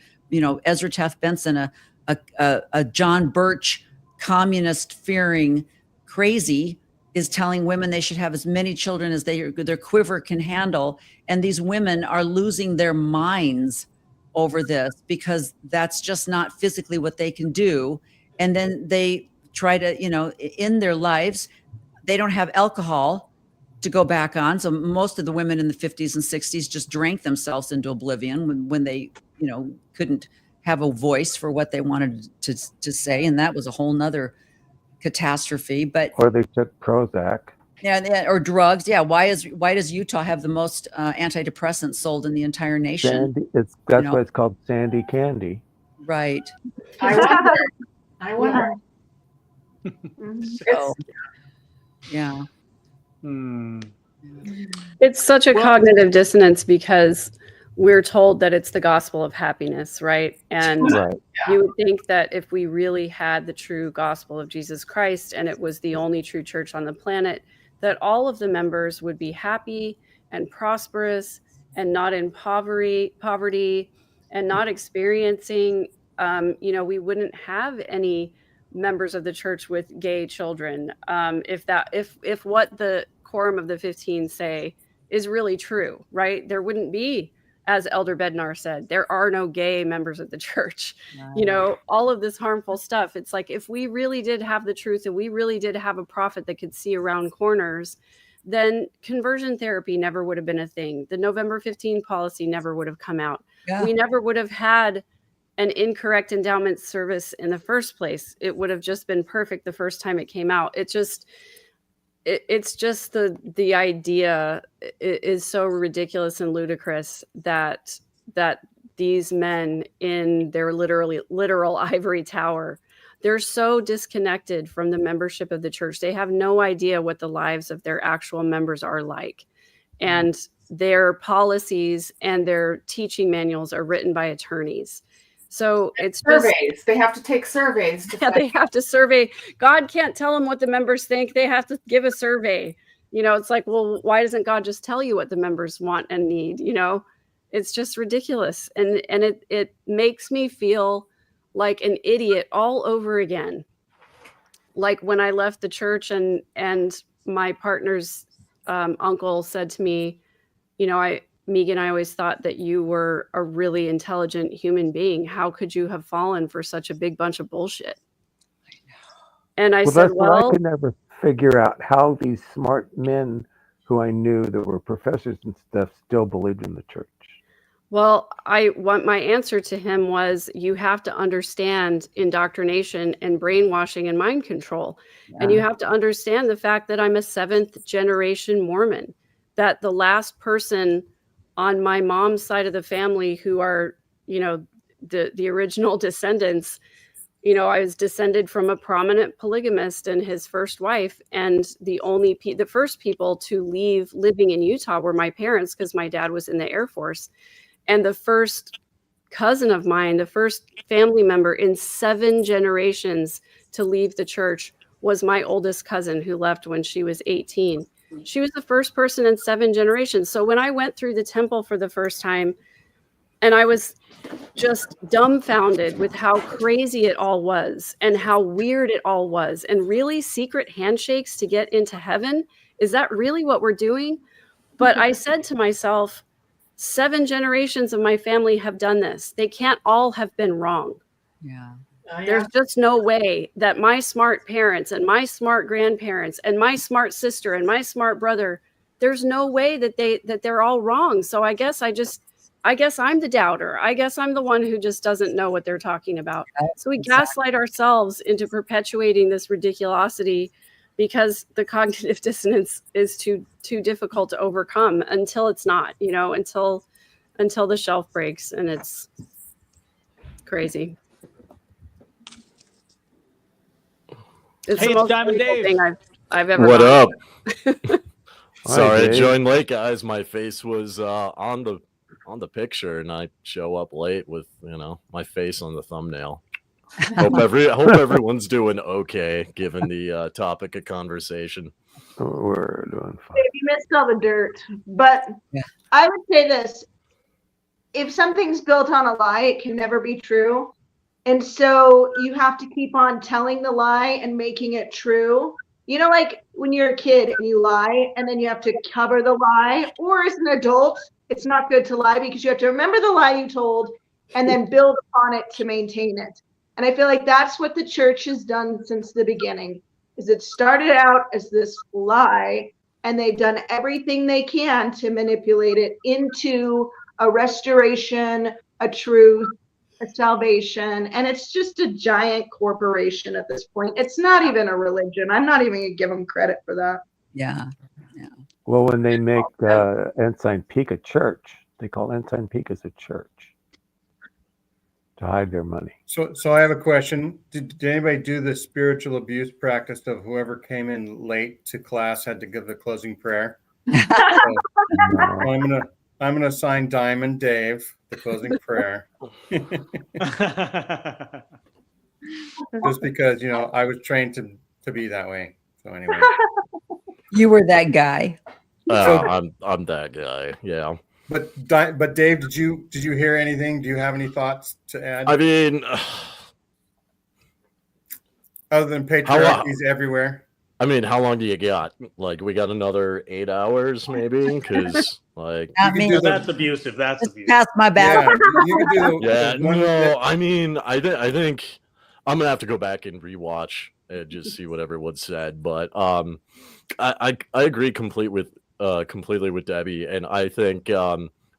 Ezra Taft Benson, a John Birch communist fearing crazy, is telling women they should have as many children as their quiver can handle. And these women are losing their minds over this because that's just not physically what they can do. And then they try to, in their lives, they don't have alcohol to go back on. So most of the women in the 50s and 60s just drank themselves into oblivion when they, couldn't have a voice for what they wanted to say. And that was a whole nother catastrophe. Or they took Prozac. Yeah, or drugs. Yeah. Why does Utah have the most antidepressants sold in the entire nation? That's why it's called Sandy Candy. Right. I wonder. So, yeah. It's such a cognitive dissonance because we're told that it's the gospel of happiness, right? And you would think that if we really had the true gospel of Jesus Christ and it was the only true church on the planet, that all of the members would be happy and prosperous and not in poverty and not experiencing, we wouldn't have any members of the church with gay children. If what the quorum of the 15 say is really true, right? There wouldn't be, as Elder Bednar said, there are no gay members of the church. Wow. All of this harmful stuff. It's like, if we really did have the truth and we really did have a prophet that could see around corners, then conversion therapy never would have been a thing. The November 15 policy never would have come out. Yeah. We never would have had an incorrect endowment service in the first place. It would have just been perfect the first time it came out. It's just the idea is so ridiculous and ludicrous that these men in their literal ivory tower, they're so disconnected from the membership of the church. They have no idea what the lives of their actual members are like. And their policies and their teaching manuals are written by attorneys. So it's surveys. They have to take surveys. They have to survey. God can't tell them what the members think. They have to give a survey. It's like, well, why doesn't God just tell you what the members want and need? It's just ridiculous. And it makes me feel like an idiot all over again. Like when I left the church and my partner's uncle said to me, Megan, I always thought that you were a really intelligent human being. How could you have fallen for such a big bunch of bullshit? And I said, I could never figure out how these smart men who I knew that were professors and stuff still believed in the church. Well, my answer to him was, you have to understand indoctrination and brainwashing and mind control. Yeah. And you have to understand the fact that I'm a 7th generation Mormon, that the last person on my mom's side of the family who are, the original descendants, I was descended from a prominent polygamist and his first wife. And the first people to leave living in Utah were my parents, because my dad was in the Air Force. And the first cousin of mine, the first family member in 7 generations to leave the church, was my oldest cousin who left when she was 18. She was the first person in 7 generations. So when I went through the temple for the first time, and I was just dumbfounded with how crazy it all was and how weird it all was, and really secret handshakes to get into heaven. Is that really what we're doing? But I said to myself, 7 generations of my family have done this. They can't all have been wrong. Yeah. There's just no way that my smart parents and my smart grandparents and my smart sister and my smart brother, there's no way that they're all wrong. So I guess I'm the doubter. I guess I'm the one who just doesn't know what they're talking about. So we gaslight ourselves into perpetuating this ridiculosity because the cognitive dissonance is too difficult to overcome until it's not, until the shelf breaks, and it's crazy. It's Hey, the it's most Diamond painful Dave. thing I've ever What gone up? through. Sorry, I Dave. joined late, guys. My face was on the picture, and I show up late with my face on the thumbnail. Hope everyone's doing okay, given the topic of conversation. We're doing fine. You missed all the dirt. But Yeah. I would say this. If something's built on a lie, it can never be true. And so you have to keep on telling the lie and making it true. Like when you're a kid and you lie and then you have to cover the lie, or as an adult, it's not good to lie because you have to remember the lie you told and then build upon it to maintain it. And I feel like that's what the church has done since the beginning, is it started out as this lie and they've done everything they can to manipulate it into a restoration, a truth, a salvation, and it's just a giant corporation at this point. It's not even a religion. I'm not even gonna give them credit for that. Yeah. Well, when they make Ensign Peak a church, they call Ensign Peak as a church to hide their money. So I have a question. Did anybody do the spiritual abuse practice of whoever came in late to class had to give the closing prayer? No. I'm gonna assign Diamond Dave the closing prayer, just because I was trained to be that way. So anyway, You were that guy. I'm that guy. Yeah. but Dave, did you hear anything? Do you have any thoughts to add? I mean, Other than patriarchies everywhere. I mean, how long do you got? Like, we got another 8 hours, maybe, because like. Not me. That's abusive. That's Just abusive. past my back. Yeah, you could do Yeah, the one no, that- I mean, I think I'm gonna have to go back and rewatch and just see what everyone said. But I agree completely with Debbie, and I think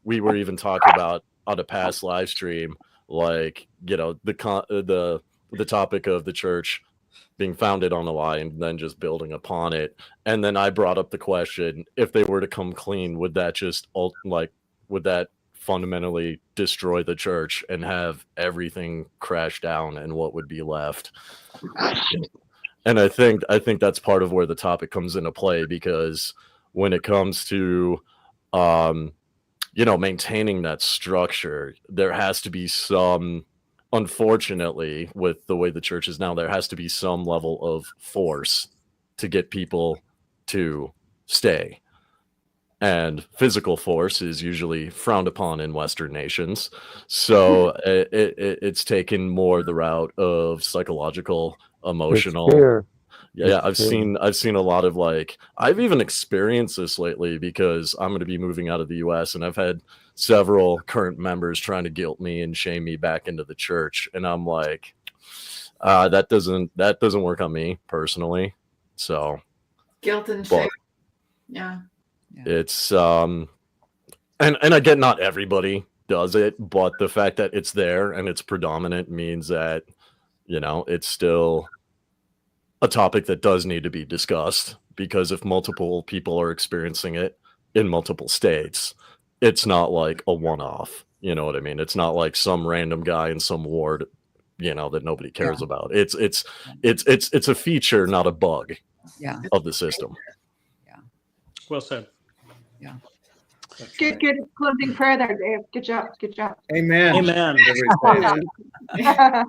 we were even talking about on a past live stream, like the topic of the church being founded on a lie and then just building upon it. And then I brought up the question, if they were to come clean, would that fundamentally destroy the church and have everything crash down, and what would be left? And I think that's part of where the topic comes into play, because when it comes to maintaining that structure, there has to be some, unfortunately, with the way the church is now, there has to be some level of force to get people to stay. And physical force is usually frowned upon in Western nations. So it's taken more the route of psychological, emotional. It's fear. Yeah, It's I've seen a lot of, like, I've even experienced this lately because I'm going to be moving out of the US, and I've had several current members trying to guilt me and shame me back into the church, and I'm like, that doesn't work on me personally. So Guilt and shame. Yeah. it's and I get not everybody does it, but the fact that it's there and it's predominant means that it's still a topic that does need to be discussed, because if multiple people are experiencing it in multiple states, it's not like a one-off. You know what I mean? It's not like some random guy in some ward, that nobody cares about. It's a feature, not a bug of the system. Well said. Yeah. Good closing prayer there, Dave. Good job. Amen. Amen. Everybody say it.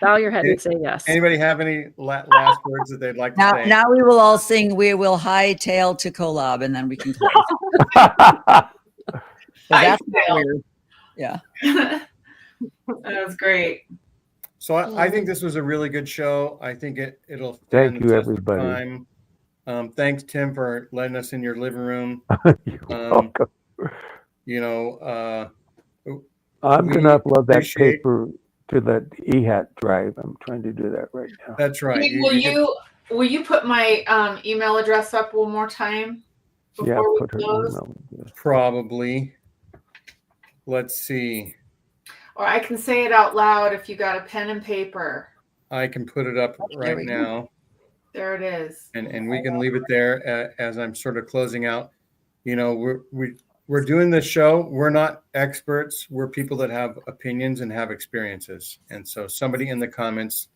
Bow your head and say yes. Anybody have any last words that they'd like to say? Now we will all sing "We Will Hightail to Kolob," and then we can close. That's weird. Yeah. That was great. So I think this was a really good show. I think it'll Thank stand you, the test of everybody. time. Thanks, Tim, for letting us in your living room. You're welcome. I'm going to upload that appreciate- paper to the eHat drive. I'm trying to do that right now. That's right. Hey, will you put my email address up one more time Yeah, before we put her close? email. Probably. Let's see. Or I can say it out loud if you got a pen and paper. I can put it up There right we go. now. There it is. And we can leave it there as I'm sort of closing out. You know, we're doing this show. We're not experts. We're people that have opinions and have experiences. And so somebody in the comments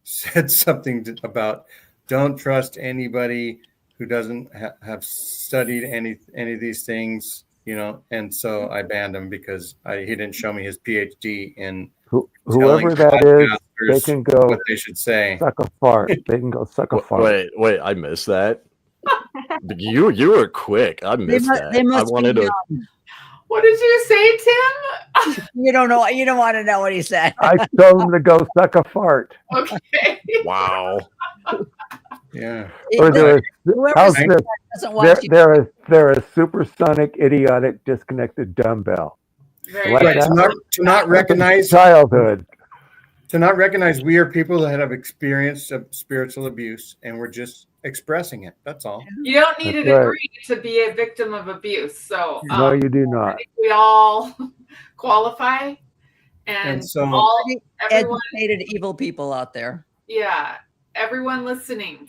said something about don't trust anybody who doesn't have studied any of these things, you know. And so I banned him because he didn't show me his PhD in whoever that is, they can go what they should say. suck a fart. They can go suck a fart. Wait, I missed that. You were quick. I missed that. I wanted to. What did you say, Tim? You don't know. You don't want to know what he said. I told him to go suck a fart. Okay. Wow. Yeah. Or they're doesn't watch you. they're a supersonic, idiotic, disconnected dumbbell. Very Like good. that. To not recognize Childhood. To not recognize we are people that have experienced spiritual abuse, and we're just expressing it. That's all. You don't need a That's right. degree to be a victim of abuse. So No, you do I not. think we all qualify, and so everyone, Educated evil people out there. yeah, everyone listening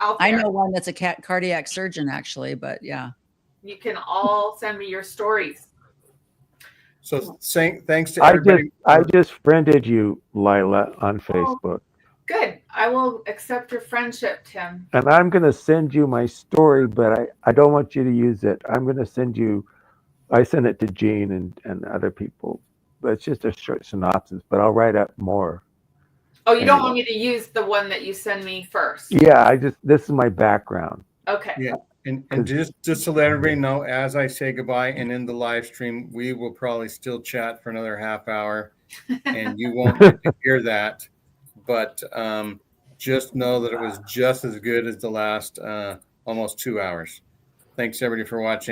out there. I know one that's a cardiac surgeon, actually, but yeah. You can all send me your stories. So saying thanks to everybody. I just friended you, Lila, on Facebook. Good. I will accept your friendship, Tim. And I'm going to send you my story, but I don't want you to use it. I'm going to send you, I sent it to Gene and other people, but it's just a short synopsis, but I'll write up more. Oh, you don't want me to use the one that you send me first? Yeah, this is my background. Okay. Yeah. And just to let everybody know, as I say goodbye and in the live stream, we will probably still chat for another half hour, and you won't get to hear that. But just know that it was just as good as the last almost 2 hours. Thanks, everybody, for watching.